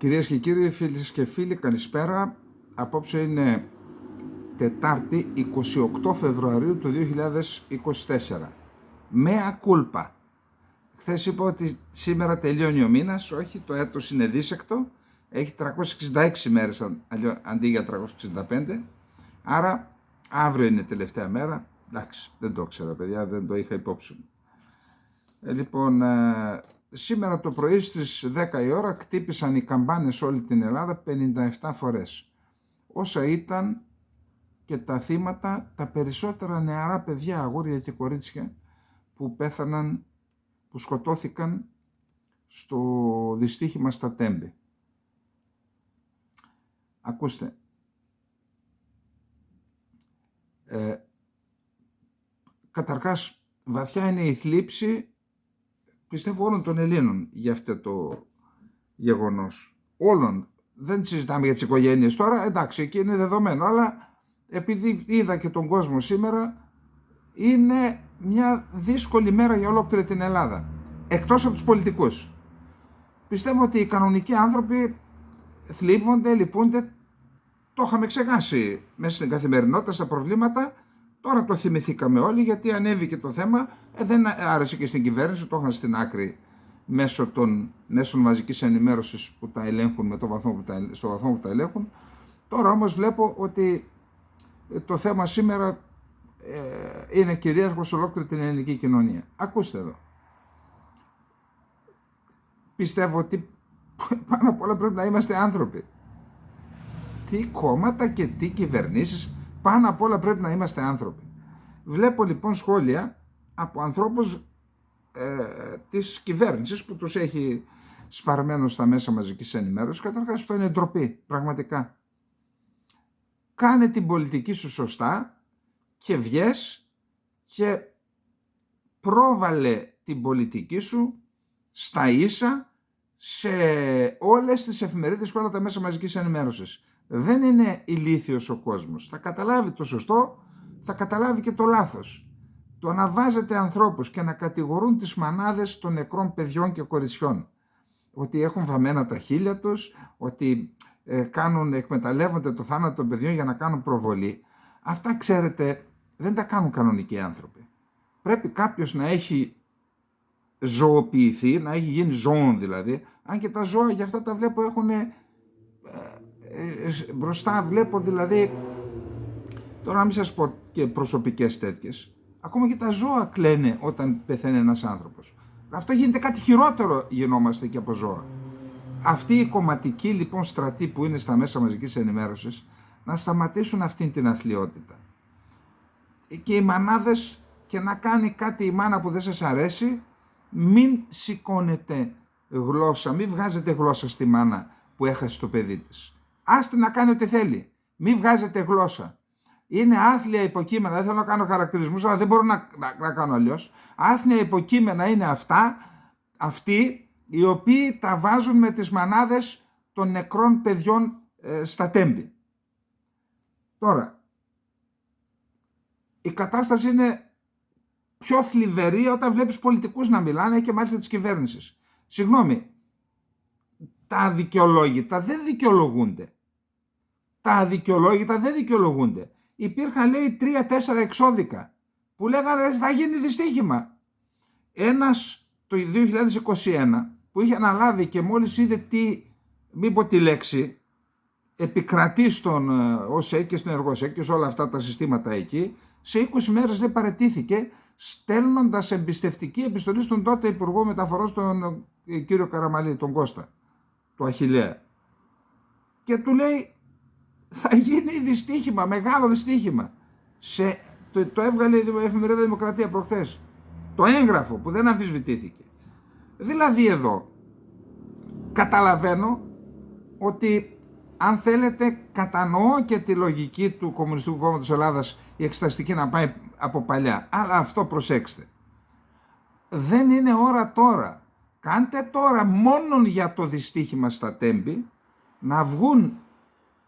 Κυρίες και κύριοι, φίλες και φίλοι, καλησπέρα. Απόψε είναι Τετάρτη 28 Φεβρουαρίου του 2024. Μέα κούλπα. Χθες είπα ότι σήμερα τελειώνει ο μήνας, όχι, το έτος είναι δίσεκτο, έχει 366 μέρες αντί για 365, άρα αύριο είναι η τελευταία μέρα. Εντάξει, δεν το ξέρα παιδιά, δεν το είχα υπόψη μου. Λοιπόν, σήμερα το πρωί στις 10 η ώρα κτύπησαν οι καμπάνες όλη την Ελλάδα 57 φορές. Όσα ήταν και τα θύματα, τα περισσότερα νεαρά παιδιά, αγόρια και κορίτσια που πέθαναν, που σκοτώθηκαν στο δυστύχημα στα Τέμπη. Ακούστε, καταρχάς βαθιά είναι η θλίψη, πιστεύω, όλων των Ελλήνων για αυτό το γεγονός. Όλων. Δεν συζητάμε για τις οικογένειες τώρα, εντάξει, εκεί είναι δεδομένο, αλλά επειδή είδα και τον κόσμο σήμερα, είναι μια δύσκολη μέρα για ολόκληρη την Ελλάδα, εκτός από τους πολιτικούς. Πιστεύω ότι οι κανονικοί άνθρωποι θλίβονται, λυπούνται, το είχαμε ξεχάσει μέσα στην καθημερινότητα, στα προβλήματα. Τώρα το θυμηθήκαμε όλοι, γιατί ανέβηκε το θέμα, δεν άρεσε και στην κυβέρνηση, το είχαν στην άκρη μέσω των μέσων μαζικής ενημέρωσης που τα ελέγχουν στο βαθμό που τα ελέγχουν. Τώρα όμως βλέπω ότι το θέμα σήμερα είναι κυρίαρχο σε ολόκληρη την ελληνική κοινωνία. Ακούστε εδώ. Πιστεύω ότι πάνω απ' όλα πρέπει να είμαστε άνθρωποι. Τι κόμματα και τι κυβερνήσεις, πάνω απ' όλα πρέπει να είμαστε άνθρωποι. Βλέπω λοιπόν σχόλια από ανθρώπους της κυβέρνησης που τους έχει σπαρμένο στα μέσα μαζικής ενημέρωσης. Καταρχάς αυτό είναι ντροπή, πραγματικά. Κάνε την πολιτική σου σωστά και βγες και πρόβαλε την πολιτική σου στα ίσα σε όλες τις εφημερίδες και όλα τα μέσα μαζικής ενημέρωσης. Δεν είναι ηλίθιος ο κόσμος. Θα καταλάβει το σωστό, θα καταλάβει και το λάθος. Το να βάζετε ανθρώπους και να κατηγορούν τις μανάδες των νεκρών παιδιών και κοριτσιών ότι έχουν βαμμένα τα χείλια τους, ότι εκμεταλλεύονται το θάνατο των παιδιών για να κάνουν προβολή, αυτά, ξέρετε, δεν τα κάνουν κανονικοί άνθρωποι. Πρέπει κάποιος να έχει ζωοποιηθεί, να έχει γίνει ζώων δηλαδή, αν και τα ζώα για αυτά τα βλέπω έχουν μπροστά, βλέπω δηλαδή, τώρα να μην σας πω και προσωπικές τέτοιες, ακόμα και τα ζώα κλαίνε όταν πεθαίνει ένας άνθρωπος. Αυτό γίνεται κάτι χειρότερο, γινόμαστε και από ζώα. Αυτοί οι κομματικοί λοιπόν στρατοί που είναι στα μέσα μαζικής ενημέρωσης να σταματήσουν αυτήν την αθλιότητα. Και οι μανάδες, και να κάνει κάτι η μάνα που δεν σας αρέσει, μην σηκώνετε γλώσσα, μην βγάζετε γλώσσα στη μάνα που έχασε το παιδί της. Άστε να κάνει ό,τι θέλει, μην βγάζετε γλώσσα. Είναι άθλια υποκείμενα, δεν θέλω να κάνω χαρακτηρισμούς, αλλά δεν μπορώ να κάνω αλλιώς. Άθλια υποκείμενα είναι αυτοί οι οποίοι τα βάζουν με τις μανάδες των νεκρών παιδιών στα Τέμπη. Τώρα, η κατάσταση είναι πιο θλιβερή όταν βλέπεις πολιτικούς να μιλάνε, και μάλιστα της κυβέρνησης. Συγγνώμη, τα αδικαιολόγητα δεν δικαιολογούνται. Τα αδικαιολόγητα δεν δικαιολογούνται. Υπήρχαν, λέει, 3-4 εξώδικα που λέγανε θα γίνει δυστύχημα. Ένας το 2021 που είχε αναλάβει και μόλις είδε μην πω τη λέξη, επικρατεί στον ΟΣΕ και στην ΕργΟΣΕ και σε όλα αυτά τα συστήματα εκεί, σε 20 μέρες, λέει, παραιτήθηκε, στέλνοντας εμπιστευτική επιστολή στον τότε Υπουργό Μεταφορών, τον κύριο Καραμαλή, τον Κώστα, του Αχιλλέα. Και του λέει θα γίνει δυστύχημα, μεγάλο δυστύχημα. Το έβγαλε η εφημερίδα Δημοκρατία προχθές. Το έγγραφο που δεν αμφισβητήθηκε. Δηλαδή εδώ καταλαβαίνω ότι, αν θέλετε, κατανοώ και τη λογική του Κομμουνιστικού Κόμματος Ελλάδας η εξεταστική να πάει από παλιά. Αλλά αυτό προσέξτε. Δεν είναι ώρα τώρα. Κάντε τώρα μόνον για το δυστύχημα στα Τέμπη να βγουν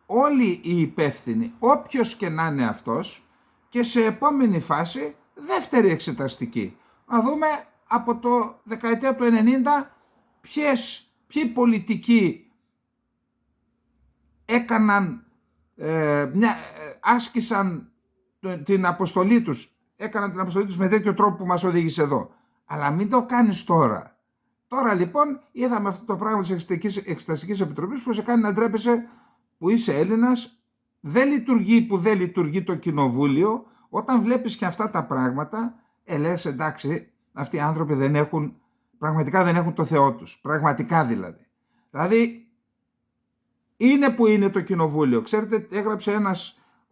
όλοι οι υπεύθυνοι, όποιος και να είναι αυτός, και σε επόμενη φάση δεύτερη εξεταστική. Να δούμε από το δεκαετία του 90 ποιοι πολιτικοί έκαναν, άσκησαν την αποστολή τους, έκαναν την αποστολή τους με τέτοιο τρόπο που μας οδήγησε εδώ. Αλλά μην το κάνεις τώρα. Τώρα λοιπόν είδαμε αυτό το πράγμα της Εξεταστικής Επιτροπής που σε κάνει να ντρέπεσαι που είσαι Έλληνας. Δεν λειτουργεί που δεν λειτουργεί το κοινοβούλιο. Όταν βλέπεις και αυτά τα πράγματα, λες εντάξει, αυτοί οι άνθρωποι πραγματικά δεν έχουν το Θεό τους. Πραγματικά δηλαδή. Δηλαδή, είναι που είναι το κοινοβούλιο. Ξέρετε, έγραψε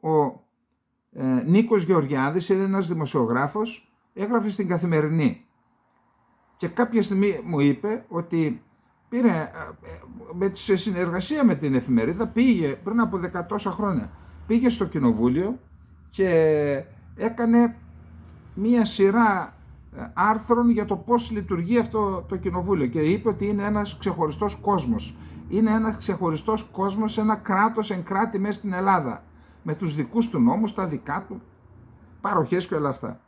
ο Νίκος Γεωργιάδης, είναι ένας δημοσιογράφος, έγραφε στην Καθημερινή. Και κάποια στιγμή μου είπε ότι σε συνεργασία με την εφημερίδα πήγε πριν από 10 τόσα χρόνια, πήγε στο κοινοβούλιο και έκανε μία σειρά άρθρων για το πώς λειτουργεί αυτό το κοινοβούλιο και είπε ότι είναι ένας ξεχωριστός κόσμος. Είναι ένας ξεχωριστός κόσμος, ένα κράτος εν κράτη μέσα στην Ελλάδα, με τους δικούς του νόμους, τα δικά του, παροχές και όλα αυτά.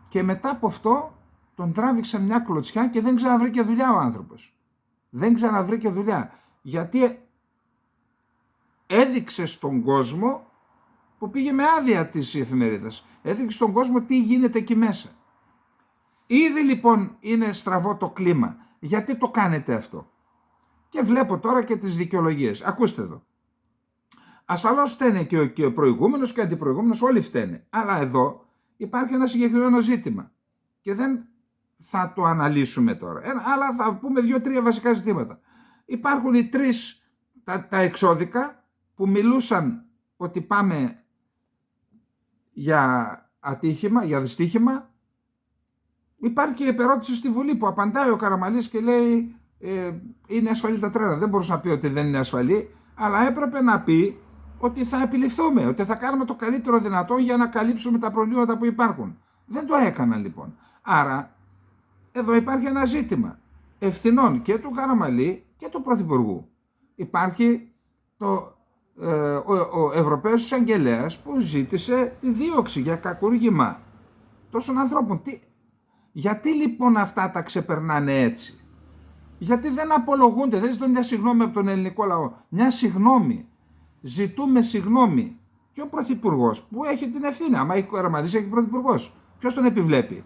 Και μετά από αυτό τον τράβηξε μια κλωτσιά και δεν ξαναβρήκε δουλειά ο άνθρωπος. Δεν ξαναβρήκε δουλειά. Γιατί έδειξε στον κόσμο, που πήγε με άδεια της εφημερίδας, έδειξε στον κόσμο τι γίνεται εκεί μέσα. Ήδη λοιπόν είναι στραβό το κλίμα. Γιατί το κάνετε αυτό? Και βλέπω τώρα και τις δικαιολογίες. Ακούστε εδώ. Ασφαλώς φταίνε και ο προηγούμενος και ο αντιπροηγούμενος, όλοι φταίνε. Αλλά εδώ υπάρχει ένα συγκεκριμένο ζήτημα. Και δεν θα το αναλύσουμε τώρα. Αλλά θα πούμε 2-3 βασικά ζητήματα. Υπάρχουν οι τρεις τα εξώδικα που μιλούσαν ότι πάμε για ατύχημα, για δυστύχημα. Υπάρχει και η επερώτηση στη Βουλή που απαντάει ο Καραμανλής και λέει είναι ασφαλή τα τρένα. Δεν μπορούσε να πει ότι δεν είναι ασφαλή, αλλά έπρεπε να πει ότι θα επιληθούμε, ότι θα κάνουμε το καλύτερο δυνατό για να καλύψουμε τα προβλήματα που υπάρχουν. Δεν το έκαναν λοιπόν. Άρα εδώ υπάρχει ένα ζήτημα ευθυνών και του Καραμανλή και του Πρωθυπουργού. Υπάρχει ο Ευρωπαίος Εισαγγελέας που ζήτησε τη δίωξη για κακούργημα τόσων ανθρώπων. Γιατί λοιπόν αυτά τα ξεπερνάνε έτσι? Γιατί δεν απολογούνται, δεν ζητούν μια συγγνώμη από τον ελληνικό λαό? Μια συγγνώμη. Ζητούμε συγγνώμη. Και ο Πρωθυπουργός που έχει την ευθύνη, άμα έχει Καραμανλής, έχει Πρωθυπουργός. Ποιος τον επιβλέπει?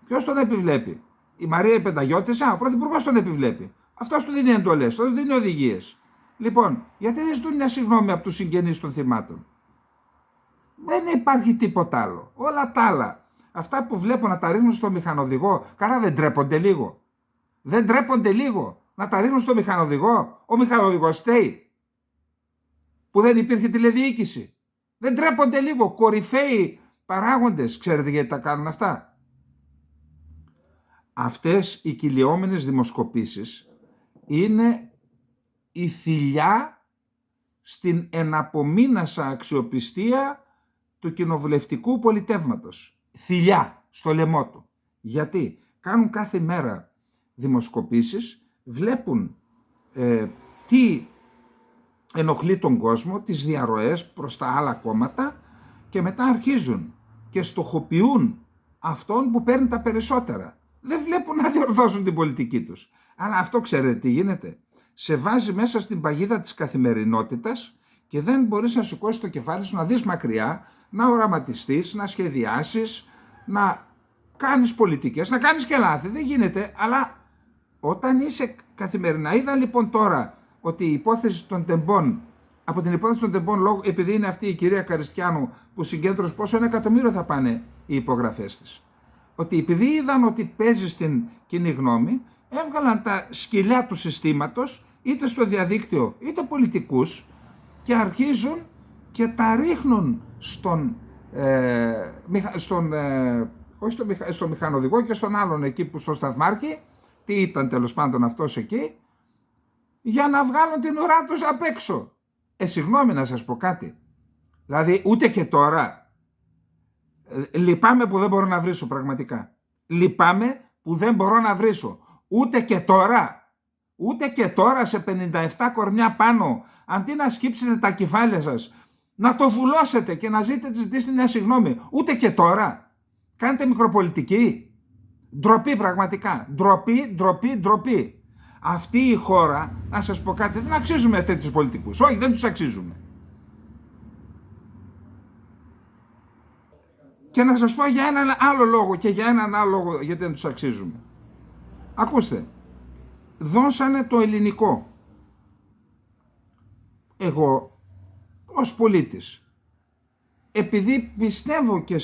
Ποιος τον επιβλέπει? Η Μαρία η Πενταγιώτισσα? Ο Πρωθυπουργός τον επιβλέπει. Αυτός του δίνει εντολές, του δίνει οδηγίες. Λοιπόν, γιατί δεν ζητούν μια συγγνώμη από τους συγγενείς των θυμάτων? Δεν υπάρχει τίποτα άλλο. Όλα τα άλλα, αυτά που βλέπω να τα ρίχνουν στο μηχανοδηγό, καλά δεν ντρέπονται λίγο? Δεν ντρέπονται λίγο να τα ρίχνουν στο μηχανοδηγό? Ο μηχανοδηγός φταίει που δεν υπήρχε τηλεδιοίκηση? Δεν ντρέπονται λίγο? Κορυφαίοι παράγοντες, ξέρετε γιατί τα κάνουν αυτά? Αυτές οι κυλιόμενες δημοσκοπήσεις είναι η θηλιά στην εναπομείνασα αξιοπιστία του κοινοβουλευτικού πολιτεύματος. Θηλιά στο λαιμό του. Γιατί κάνουν κάθε μέρα δημοσκοπήσεις, βλέπουν τι ενοχλεί τον κόσμο, τις διαρροές προς τα άλλα κόμματα και μετά αρχίζουν και στοχοποιούν αυτόν που παίρνει τα περισσότερα. Δεν βλέπουν να διορθώσουν την πολιτική τους. Αλλά αυτό ξέρετε τι γίνεται? Σε βάζει μέσα στην παγίδα της καθημερινότητας και δεν μπορείς να σηκώσεις το κεφάλι σου, να δεις μακριά, να οραματιστείς, να σχεδιάσεις, να κάνεις πολιτικές, να κάνεις και λάθη. Δεν γίνεται, αλλά όταν είσαι καθημερινά. Είδα λοιπόν τώρα ότι η υπόθεση των τεμπών, από την υπόθεση των τεμπών, επειδή είναι αυτή η κυρία Καριστιάνου που συγκέντρωσε πόσο 1 εκατομμύριο θα πάνε οι υπογραφές της, ότι επειδή είδαν ότι παίζει στην κοινή γνώμη, έβγαλαν τα σκυλιά του συστήματος, είτε στο διαδίκτυο είτε πολιτικούς, και αρχίζουν και τα ρίχνουν στο μηχανοδηγό και στον άλλον εκεί που στο σταθμάρχη, τι ήταν τέλος πάντων αυτός εκεί, για να βγάλουν την ουρά τους απ' έξω. Συγγνώμη να σας πω κάτι. Δηλαδή ούτε και τώρα, λυπάμαι που δεν μπορώ να βρίσω πραγματικά. Λυπάμαι που δεν μπορώ να βρίσω. Ούτε και τώρα σε 57 κορμιά πάνω, αντί να σκύψετε τα κεφάλια σας, να το βουλώσετε και να ζητήσετε μια συγγνώμη. Ούτε και τώρα. Κάνετε μικροπολιτική. Ντροπή πραγματικά. Ντροπή. Αυτή η χώρα, να σας πω κάτι, δεν αξίζουμε τέτοιους πολιτικούς. Όχι, δεν τους αξίζουμε. Και να σας πω για έναν άλλο λόγο και για έναν άλλο λόγο γιατί δεν τους αξίζουμε. Ακούστε, δώσανε το ελληνικό. Εγώ, ως πολίτης, επειδή πιστεύω και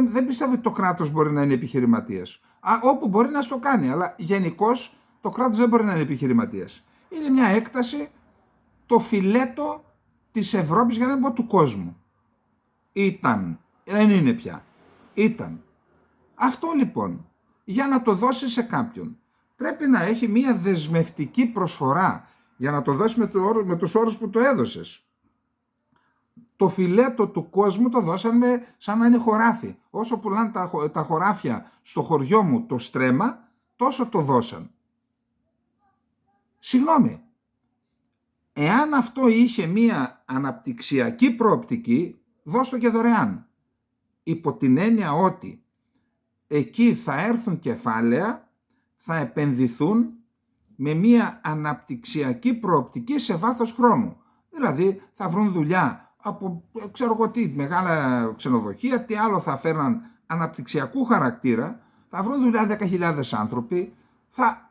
δεν πιστεύω ότι το κράτος μπορεί να είναι επιχειρηματίας. Όπου μπορεί να στο κάνει, αλλά γενικώς το κράτος δεν μπορεί να είναι επιχειρηματίας. Είναι μια έκταση, το φιλέτο της Ευρώπης, για να μην πω του κόσμου. Ήταν, δεν είναι πια. Ήταν. Αυτό λοιπόν, για να το δώσει σε κάποιον, πρέπει να έχει μια δεσμευτική προσφορά για να το δώσει με τους όρους που το έδωσες. Το φιλέτο του κόσμου το δώσαμε σαν να είναι χωράφι. Όσο πουλάνε τα χωράφια στο χωριό μου το στρέμμα, τόσο το δώσαν. Συγγνώμη, εάν αυτό είχε μία αναπτυξιακή προοπτική, δώσ' το και δωρεάν. Υπό την έννοια ότι εκεί θα έρθουν κεφάλαια, θα επενδυθούν με μία αναπτυξιακή προοπτική σε βάθος χρόνου. Δηλαδή θα βρουν δουλειά από, ξέρω εγώ τι, μεγάλα ξενοδοχεία, τι άλλο θα φέρναν αναπτυξιακού χαρακτήρα, θα βρουν δουλειά 10.000 άνθρωποι,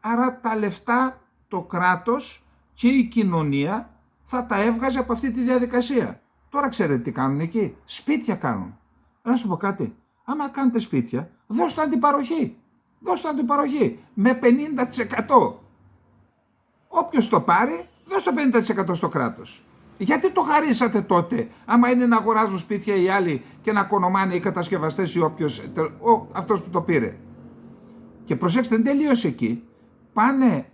άρα τα λεφτά το κράτος και η κοινωνία θα τα έβγαζε από αυτή τη διαδικασία. Τώρα ξέρετε τι κάνουν εκεί, σπίτια κάνουν. Να σου πω κάτι, άμα κάνετε σπίτια, δώστε αντιπαροχή. Δώστε αντιπαροχή με 50%. Όποιος το πάρει, δώστε 50% στο κράτος. Γιατί το χαρίσατε τότε, άμα είναι να αγοράζουν σπίτια οι άλλοι και να κονομάνε οι κατασκευαστές ή αυτός που το πήρε. Και προσέξτε, δεν τελείωσε εκεί. Πάνε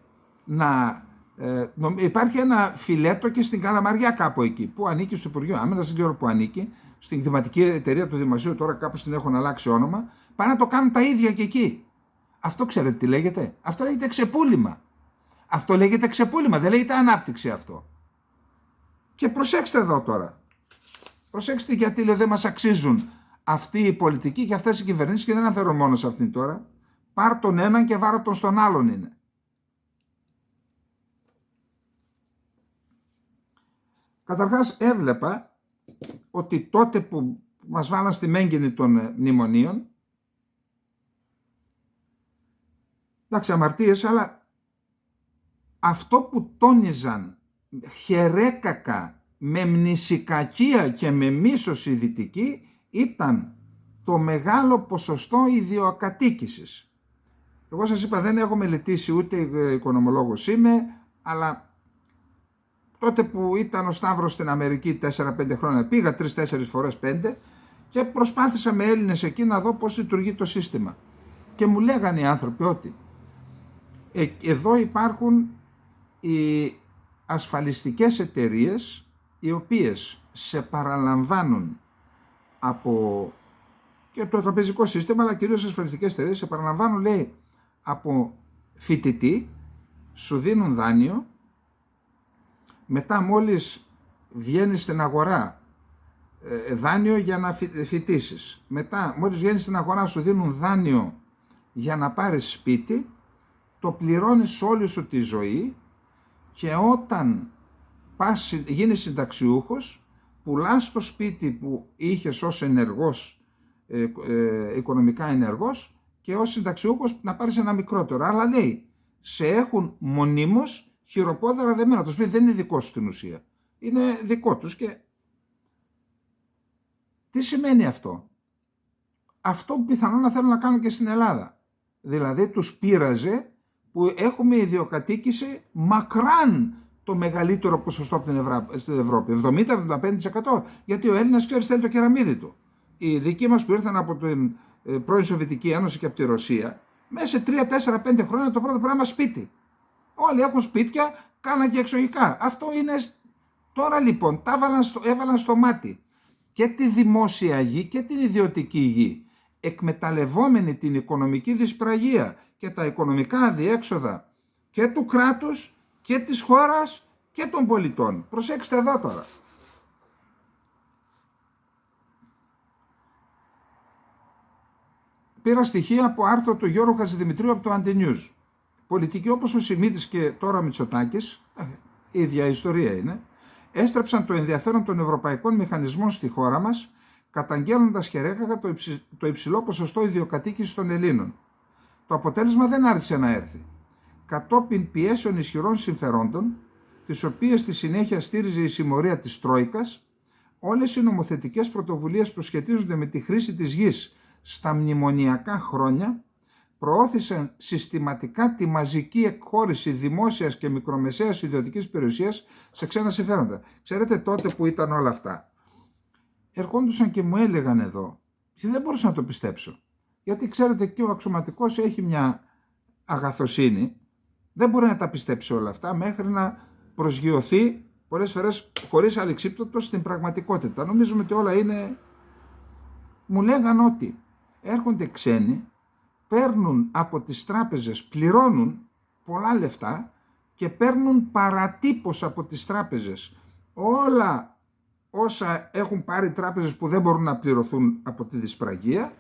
υπάρχει ένα φιλέτο και στην Καλαμαριά κάπου εκεί, που ανήκει στο Υπουργείο Άμυνας, δεν ξέρω που ανήκει, στην κτηματική εταιρεία του Δημοσίου, τώρα κάπως την έχουν αλλάξει όνομα, πάνε να το κάνουν τα ίδια και εκεί. Αυτό ξέρετε τι λέγεται? Αυτό λέγεται ξεπούλημα. Αυτό λέγεται ξεπούλημα, δεν λέγεται ανάπτυξη αυτό. Και προσέξτε εδώ τώρα. Προσέξτε γιατί δεν μας αξίζουν αυτοί οι πολιτικοί και αυτές οι κυβερνήσεις, και δεν αναφέρω μόνο σε αυτήν τώρα. Πάρ' τον έναν και βάρω τον στον άλλον είναι. Καταρχάς έβλεπα ότι τότε που μας βάλαν στη μέγενη των μνημονίων, εντάξει αμαρτίες, αλλά αυτό που τόνιζαν χερέκακα με μνησικακία και με μίσος η Δυτική ήταν το μεγάλο ποσοστό ιδιοκατοίκησης. Εγώ σας είπα, δεν έχω μελετήσει, ούτε οικονομολόγος είμαι, αλλά τότε που ήταν ο Σταύρος στην Αμερική 4-5 χρόνια, πήγα 3-4 φορές 5 και προσπάθησα με Έλληνες εκεί να δω πώς λειτουργεί το σύστημα. Και μου λέγανε οι άνθρωποι ότι εδώ υπάρχουν οι ασφαλιστικές εταιρείες οι οποίες σε παραλαμβάνουν από και το τραπεζικό σύστημα, αλλά κυρίως ασφαλιστικές εταιρείες σε παραλαμβάνουν, λέει, από φοιτητή, σου δίνουν δάνειο, μετά μόλις βγαίνεις στην αγορά, δάνειο για να φοιτήσεις, μετά μόλις βγαίνεις στην αγορά σου δίνουν δάνειο για να πάρεις σπίτι, το πληρώνεις όλη σου τη ζωή και όταν γίνεις συνταξιούχος, πουλάς το σπίτι που είχες ως ενεργός, οικονομικά ενεργός, και ως συνταξιούχος να πάρεις ένα μικρότερο. Αλλά λέει, σε έχουν μονίμως χειροπόδαρα δεμένα. Το σπίτι δεν είναι δικό σου στην ουσία. Είναι δικό τους. Και τι σημαίνει αυτό? Αυτό που πιθανόν να θέλουν να κάνουν και στην Ελλάδα. Δηλαδή τους πείραζε που έχουμε ιδιοκατοίκηση μακράν το μεγαλύτερο ποσοστό από στην Ευρώπη. 70-75%. Γιατί ο Έλληνας, ξέρεις, θέλει το κεραμίδι του. Οι δικοί μας που ήρθαν από την πρώην Σοβιετική Ένωση και από τη Ρωσία, μέσα σε 3-4-5 χρόνια το πρώτο πράγμα σπίτι. Όλοι έχουν σπίτια, κάναν και εξοχικά. Αυτό είναι. Τώρα λοιπόν τα έβαλαν στο μάτι και τη δημόσια γη και την ιδιωτική γη, εκμεταλλευόμενη την οικονομική δυσπραγία και τα οικονομικά αδιέξοδα και του κράτους και της χώρας και των πολιτών. Προσέξτε εδώ τώρα. Πήρα στοιχεία από άρθρο του Γιώργου Χατζηδημητρίου από το Anti-News, πολιτικοί όπως ο Σιμίτης και τώρα ο Μητσοτάκης, η ίδια ιστορία είναι, έστρεψαν το ενδιαφέρον των ευρωπαϊκών μηχανισμών στη χώρα μας, καταγγέλλοντας χερέκακα το υψηλό ποσοστό ιδιοκατοίκησης των Ελλήνων. Το αποτέλεσμα δεν άρχισε να έρθει. Κατόπιν πιέσεων ισχυρών συμφερόντων, τις οποίες στη συνέχεια στήριζε η συμμορία της Τρόικας, όλες οι νομοθετικές πρωτοβουλίες που σχετίζονται με τη χρήση της γης στα μνημονιακά χρόνια προώθησαν συστηματικά τη μαζική εκχώρηση δημόσιας και μικρομεσαίας ιδιωτικής περιουσίας σε ξένα συμφέροντα. Ξέρετε τότε που ήταν όλα αυτά, ερχόντουσαν και μου έλεγαν εδώ, και δεν μπορούσα να το πιστέψω, γιατί ξέρετε και ο αξιωματικός έχει μια αγαθοσύνη, δεν μπορεί να τα πιστέψει όλα αυτά μέχρι να προσγειωθεί πολλές φορές χωρίς αλεξίπτωτο στην πραγματικότητα. Νομίζουμε ότι όλα είναι... Μου λέγαν ότι έρχονται ξένοι, παίρνουν από τις τράπεζες, πληρώνουν πολλά λεφτά και παίρνουν παρατύπως από τις τράπεζες όλα όσα έχουν πάρει τράπεζες που δεν μπορούν να πληρωθούν από τη δυσπραγία,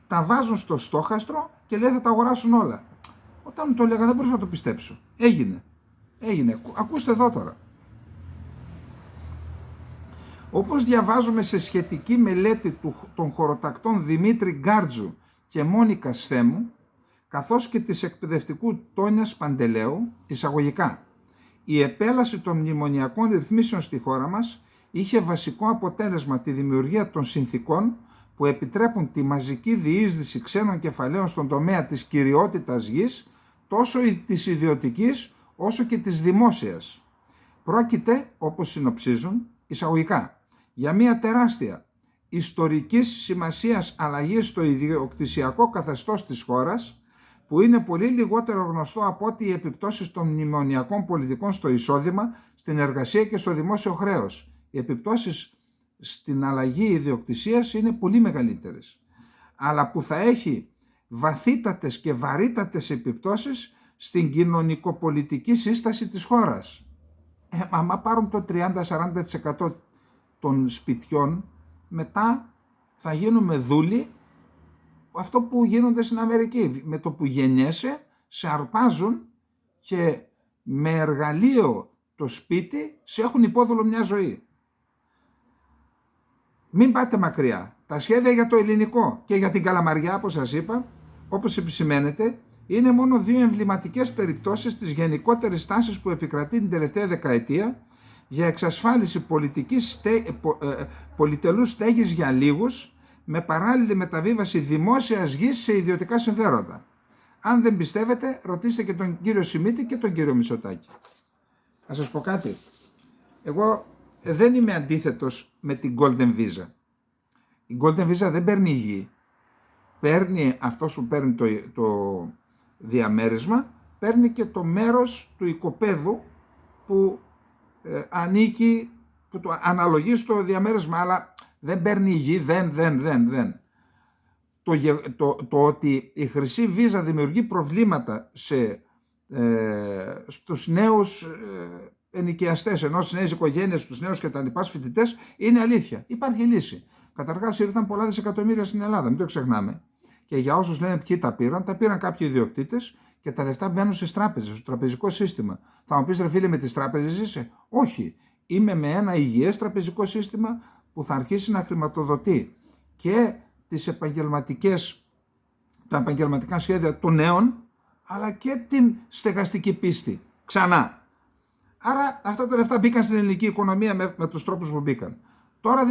τα βάζουν στο στόχαστρο και λέει θα τα αγοράσουν όλα. Όταν το έλεγα δεν μπορούσα να το πιστέψω. Έγινε. Ακούστε εδώ τώρα. Όπως διαβάζουμε σε σχετική μελέτη των χωροτακτών Δημήτρη Γκάρτζου και Μόνικα Σθέμου, καθώς και της εκπαιδευτικού Τόνιας Παντελαίου, εισαγωγικά, η επέλαση των μνημονιακών ρυθμίσεων στη χώρα μας είχε βασικό αποτέλεσμα τη δημιουργία των συνθηκών που επιτρέπουν τη μαζική διείσδυση ξένων κεφαλαίων στον τομέα της κυριότητας γης, τόσο της ιδιωτικής όσο και της δημόσιας. Πρόκειται, όπως συνοψίζουν, εισαγωγικά, για μια τεράστια ιστορικής σημασίας αλλαγή στο ιδιοκτησιακό καθεστώς της χώρας, που είναι πολύ λιγότερο γνωστό από ότι οι επιπτώσεις των μνημονιακών πολιτικών στο εισόδημα, στην εργασία και στο δημόσιο χρέος. Οι επιπτώσεις στην αλλαγή ιδιοκτησίας είναι πολύ μεγαλύτερες, αλλά που θα έχει βαθύτατες και βαρύτατες επιπτώσεις στην κοινωνικοπολιτική σύσταση της χώρας. Άμα πάρουν το 30-40% των σπιτιών, μετά θα γίνουμε δούλοι, αυτό που γίνονται στην Αμερική. Με το που γεννιέσαι, σε αρπάζουν και με εργαλείο το σπίτι σε έχουν υπόδουλο μια ζωή. Μην πάτε μακριά. Τα σχέδια για το ελληνικό και για την Καλαμαριά, όπως σας είπα, όπως επισημαίνεται, είναι μόνο δύο εμβληματικές περιπτώσεις της γενικότερης τάσης που επικρατεί την τελευταία δεκαετία για εξασφάλιση πολυτελούς στέγης για λίγους, με παράλληλη μεταβίβαση δημόσιας γης σε ιδιωτικά συμφέροντα. Αν δεν πιστεύετε, ρωτήστε και τον κύριο Σιμίτη και τον κύριο Μητσοτάκη. Να σας πω κάτι. Εγώ δεν είμαι αντίθετος με την Golden Visa. Η Golden Visa δεν παίρνει γη. Παίρνει αυτός που παίρνει το διαμέρισμα, παίρνει και το μέρος του οικοπαίδου που ανήκει, που το αναλογεί στο διαμέρισμα, αλλά δεν παίρνει γη, δεν. Το ότι η χρυσή βίζα δημιουργεί προβλήματα στους νέους ενοικιαστές, ενώ στις νέες οικογένειες, στους νέους και τα λοιπά φοιτητές, είναι αλήθεια. Υπάρχει λύση. Καταρχάς ήρθαν πολλά δισεκατομμύρια στην Ελλάδα, μην το ξεχνάμε. Και για όσους λένε ποιοι τα πήραν κάποιοι ιδιοκτήτες και τα λεφτά μπαίνουν στις τράπεζες, στο τραπεζικό σύστημα. Θα μου πεις ρε φίλε, με τις τράπεζες είσαι? Όχι. Είμαι με ένα υγιές τραπεζικό σύστημα που θα αρχίσει να χρηματοδοτεί και τα επαγγελματικά σχέδια των νέων, αλλά και την στεγαστική πίστη. Ξανά. Άρα αυτά τα λεφτά μπήκαν στην ελληνική οικονομία με τους τρόπους που μπήκαν. Τώρα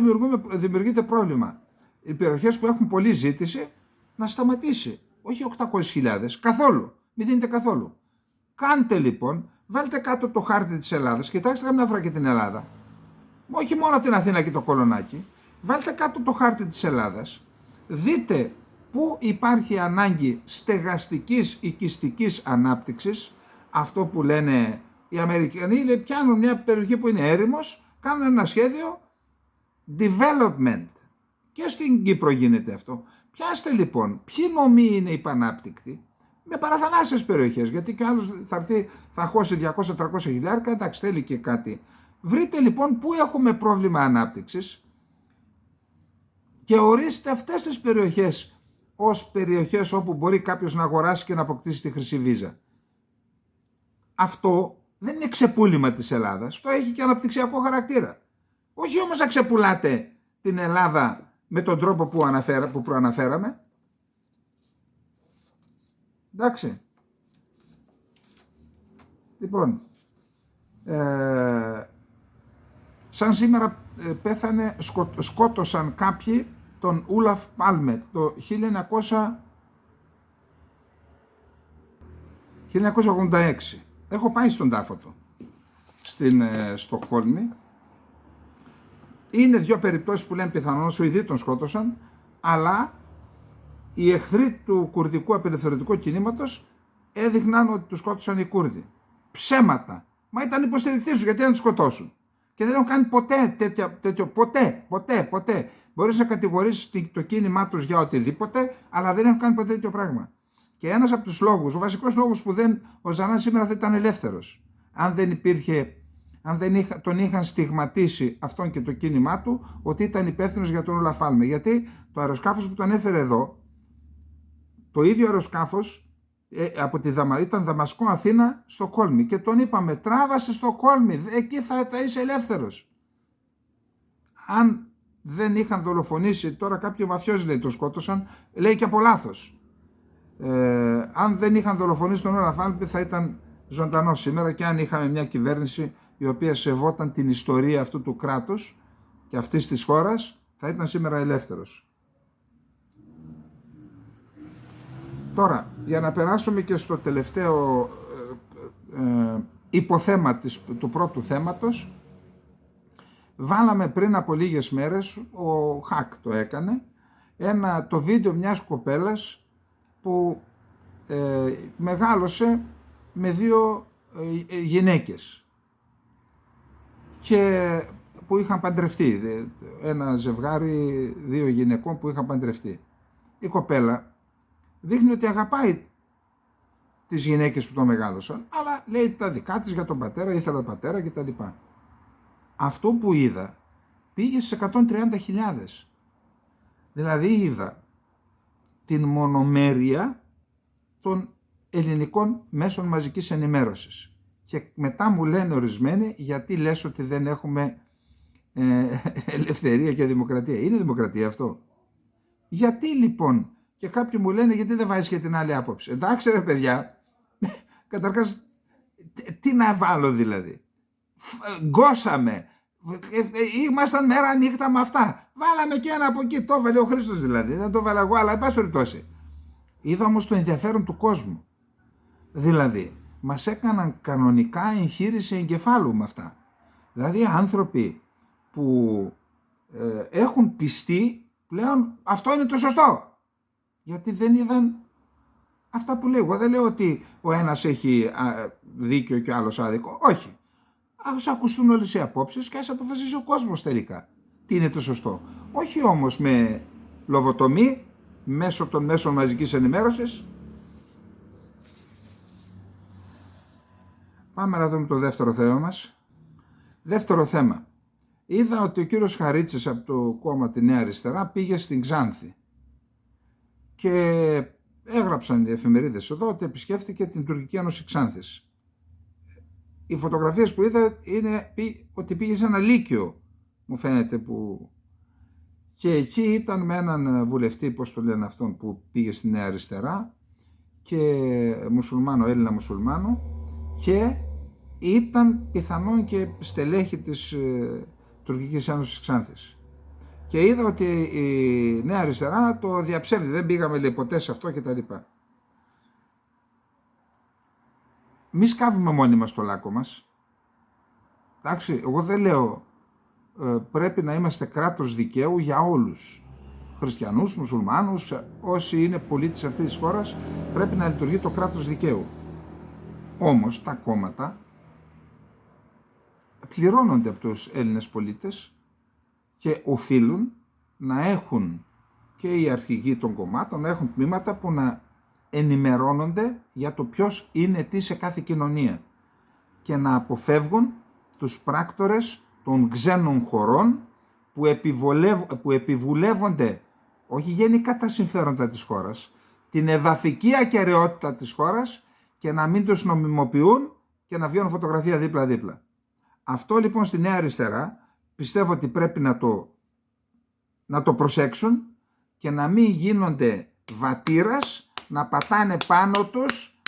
δημιουργείται πρόβλημα. Οι περιοχές που έχουν πολλή ζήτηση να σταματήσει. Όχι 800.000, καθόλου. Μην δίνετε καθόλου. Κάντε λοιπόν, βάλτε κάτω το χάρτη της Ελλάδας, κοιτάξτε καμιά φορά και την Ελλάδα. Όχι μόνο την Αθήνα και το Κολονάκι. Βάλτε κάτω το χάρτη της Ελλάδας. Δείτε πού υπάρχει ανάγκη στεγαστικής οικιστικής ανάπτυξης. Αυτό που λένε οι Αμερικανοί, πιάνουν μια περιοχή που είναι έρημος, κάνουν ένα σχέδιο development. Και στην Κύπρο γίνεται αυτό. Πιάστε λοιπόν ποιοι νομοί είναι υπανάπτυκτοι με παραθαλάσσιες περιοχές, γιατί κι άλλος θα χώσει 200-300 χιλιάρικα, εντάξει, θέλει και κάτι. Βρείτε λοιπόν πού έχουμε πρόβλημα ανάπτυξης και ορίστε αυτές τις περιοχές ως περιοχές όπου μπορεί κάποιος να αγοράσει και να αποκτήσει τη χρυσή βίζα. αυτό δεν είναι ξεπούλημα της Ελλάδας, το έχει και αναπτυξιακό χαρακτήρα. Όχι όμως να ξεπουλάτε την Ελλάδα με τον τρόπο που προαναφέραμε. Εντάξει. Λοιπόν, σαν σήμερα πέθανε, σκότωσαν κάποιοι τον Ούλαφ Πάλμε το 1986. Έχω πάει στον τάφο του, στην Στοκχόλμη. Είναι δύο περιπτώσεις που λένε πιθανόν Σουηδοί τον σκότωσαν, αλλά οι εχθροί του κουρδικού απελευθερωτικού κινήματος έδειχναν ότι τους σκότωσαν οι Κούρδοι. Ψέματα. Μα ήταν υποστηρικτές τους, γιατί να τους σκοτώσουν. Και δεν έχουν κάνει ποτέ τέτοιο. Ποτέ. Μπορείς να κατηγορήσεις το κίνημά τους για οτιδήποτε, αλλά δεν έχουν κάνει ποτέ τέτοιο πράγμα. Και ένας από τους λόγους, ο βασικός λόγος που ο Ζανάς σήμερα δεν ήταν ελεύθερος, αν δεν τον είχαν στιγματίσει αυτόν και το κίνημά του, ότι ήταν υπεύθυνος για τον Ούλαφ Πάλμε. Γιατί το αεροσκάφος που τον έφερε εδώ, το ίδιο αεροσκάφος, ήταν Δαμασκό, Αθήνα, Στοκχόλμη, και τον είπαμε τράβασε Στοκχόλμη, εκεί θα είσαι ελεύθερος. Αν δεν είχαν δολοφονήσει, τώρα κάποιοι μαφιόζοι λέει το σκότωσαν, λέει και από λάθος. Αν δεν είχαν δολοφονήσει τον Ούλαφ Πάλμε θα ήταν ζωντανός σήμερα, και αν είχαμε μια κυβέρνηση η οποία σεβόταν την ιστορία αυτού του κράτους και αυτής της χώρας, θα ήταν σήμερα ελεύθερος. Τώρα, για να περάσουμε και στο τελευταίο υποθέμα του πρώτου θέματος, βάλαμε πριν από λίγες μέρες, ο Χακ το έκανε, το βίντεο μιας κοπέλας που μεγάλωσε με δύο γυναίκες και που είχαν παντρευτεί, ένα ζευγάρι δύο γυναικών που είχαν παντρευτεί. Η κοπέλα δείχνει ότι αγαπάει τις γυναίκες που το μεγάλωσαν, αλλά λέει τα δικά της για τον πατέρα, ήθελα τον πατέρα κτλ. Αυτό που είδα πήγε στις 130.000. Δηλαδή είδα την μονομέρεια των ελληνικών μέσων μαζικής ενημέρωσης. Και μετά μου λένε ορισμένοι, γιατί λες ότι δεν έχουμε ελευθερία και δημοκρατία. Είναι δημοκρατία αυτό? Γιατί λοιπόν? Και κάποιοι μου λένε, γιατί δεν βάζεις και την άλλη άποψη? Εντάξει ρε παιδιά, καταρχάς τι να βάλω δηλαδή? Γκώσαμε, ήμασταν μέρα νύχτα με αυτά. Βάλαμε και ένα από εκεί, το έβαλε ο Χρήστος δηλαδή, δεν το έβαλα εγώ, αλλά εν πάση περιπτώσει. Είδα όμως το ενδιαφέρον του κόσμου. Δηλαδή, μας έκαναν κανονικά εγχείρηση εγκεφάλου με αυτά. Δηλαδή άνθρωποι που έχουν πιστεί πλέον αυτό είναι το σωστό. Γιατί δεν είδαν αυτά που λέω. Εγώ δεν λέω ότι ο ένας έχει δίκιο και ο άλλος άδικο. Όχι. Ας ακουστούν όλες οι απόψεις και ας αποφασίσει ο κόσμος τελικά τι είναι το σωστό. Όχι όμως με λοβοτομή μέσω των μέσων μαζικής ενημέρωσης. Πάμε να δούμε το δεύτερο θέμα μας. Δεύτερο θέμα. Είδα ότι ο κύριος Χαρίτσης από το κόμμα Τη Νέα Αριστερά πήγε στην Ξάνθη. Και έγραψαν οι εφημερίδες εδώ ότι επισκέφθηκε την Τουρκική Ένωση Ξάνθης. Οι φωτογραφίες που είδα είναι ότι πήγε σε ένα λύκειο, μου φαίνεται, και εκεί ήταν με έναν βουλευτή, πώς το λένε αυτόν, που πήγε στη Νέα Αριστερά, και μουσουλμάνο, Έλληνα μουσουλμάνο, και ήταν πιθανόν και στελέχη της Τουρκικής Ένωσης Ξάνθης. Και είδα ότι η Νέα Αριστερά το διαψεύδει, δεν πήγαμε λέει ποτέ σε αυτό κτλ. Μη σκάβουμε μόνοι μας το λάκκο μας. Εντάξει, εγώ δεν λέω πρέπει να είμαστε κράτος δικαίου για όλους. Χριστιανούς, μουσουλμάνους, όσοι είναι πολίτες αυτής της χώρας, πρέπει να λειτουργεί το κράτος δικαίου. Όμως τα κόμματα πληρώνονται από τους Έλληνες πολίτες και οφείλουν να έχουν, και οι αρχηγοί των κομμάτων να έχουν τμήματα που να ενημερώνονται για το ποιος είναι τι σε κάθε κοινωνία και να αποφεύγουν τους πράκτορες των ξένων χωρών που επιβουλεύονται όχι γενικά τα συμφέροντα της χώρας, την εδαφική ακεραιότητα της χώρας, και να μην τους νομιμοποιούν και να βγαίνουν φωτογραφία δίπλα-δίπλα. Αυτό λοιπόν στη Νέα Αριστερά πιστεύω ότι πρέπει να το προσέξουν και να μην γίνονται βατήρας, να πατάνε πάνω τους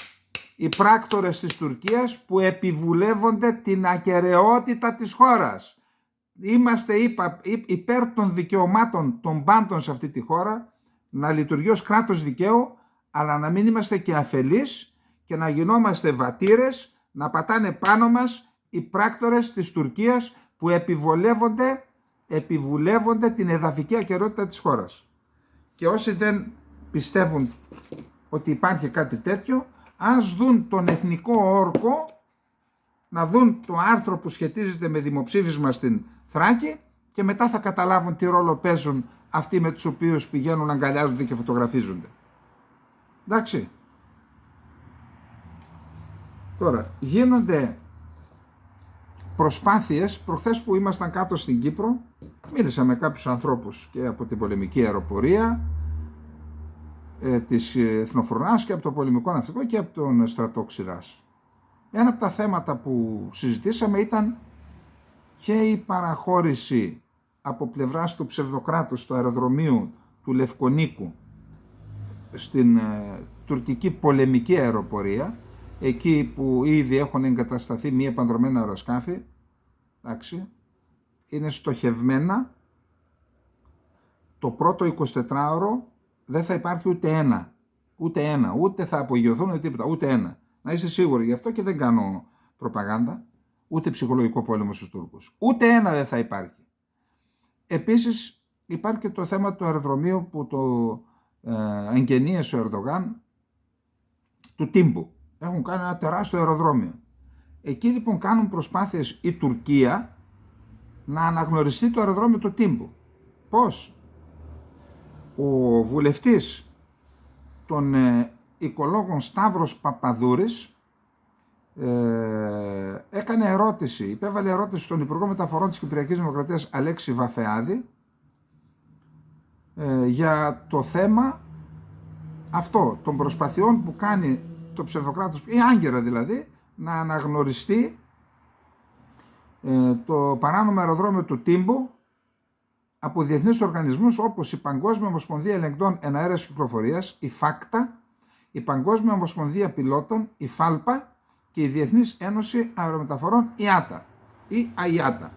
οι πράκτορες της Τουρκίας που επιβουλεύονται την ακεραιότητα της χώρας. Είμαστε υπέρ των δικαιωμάτων των πάντων σε αυτή τη χώρα, να λειτουργεί ως κράτος δικαίου, αλλά να μην είμαστε και αφελείς και να γινόμαστε βατήρες, να πατάνε πάνω μας οι πράκτορες της Τουρκίας που επιβουλεύονται την εδαφική ακεραιότητα της χώρας. Και όσοι δεν πιστεύουν ότι υπάρχει κάτι τέτοιο, ας δουν τον εθνικό όρκο, να δουν το άρθρο που σχετίζεται με δημοψήφισμα στην Θράκη και μετά θα καταλάβουν τι ρόλο παίζουν αυτοί με τους οποίους πηγαίνουν, αγκαλιάζονται και φωτογραφίζονται. Εντάξει. Τώρα, γίνονται προσπάθειες, προχθές που ήμασταν κάτω στην Κύπρο, μίλησα με κάποιους ανθρώπους και από την πολεμική αεροπορία της Εθνοφρονάς και από το πολεμικό ναυτικό και από τον στρατό Ξηράς. Ένα από τα θέματα που συζητήσαμε ήταν και η παραχώρηση από πλευράς του ψευδοκράτους του αεροδρομίου του Λευκονίκου στην τουρκική πολεμική αεροπορία, εκεί που ήδη έχουν εγκατασταθεί μη επανδρομένα αεροσκάφη, εντάξει, είναι στοχευμένα. Το πρώτο 24ωρο δεν θα υπάρχει ούτε θα απογειωθούν ούτε τίποτα, ούτε ένα. Να είστε σίγουροι γι' αυτό και δεν κάνω προπαγάνδα, ούτε ψυχολογικό πόλεμο στους Τούρκους. Ούτε ένα δεν θα υπάρχει. Επίσης υπάρχει και το θέμα του αεροδρομίου που το εγγενίασε ο Ερντογάν, του Τύμπου. Έχουν κάνει ένα τεράστιο αεροδρόμιο. Εκεί λοιπόν κάνουν προσπάθειες η Τουρκία να αναγνωριστεί το αεροδρόμιο του Τύμπου. Πώς? Ο βουλευτής των οικολόγων Σταύρος Παπαδούρης έκανε ερώτηση, υπέβαλε ερώτηση στον Υπουργό Μεταφορών της Κυπριακής Δημοκρατίας Αλέξη Βαφεάδη για το θέμα αυτό των προσπαθειών που κάνει το ψευδοκράτος, η Άγκυρα δηλαδή, να αναγνωριστεί το παράνομο αεροδρόμιο του Τύμπου από διεθνείς οργανισμούς όπως η Παγκόσμια Ομοσπονδία Ελεγκτών Εναέρειας Κυκλοφορίας, η ΦΑΚΤΑ, η Παγκόσμια Ομοσπονδία Πιλότων, η ΦΑΛΠΑ και η Διεθνής Ένωση Αερομεταφορών, η ΆΤΑ ή ΑΙΑΤΑ.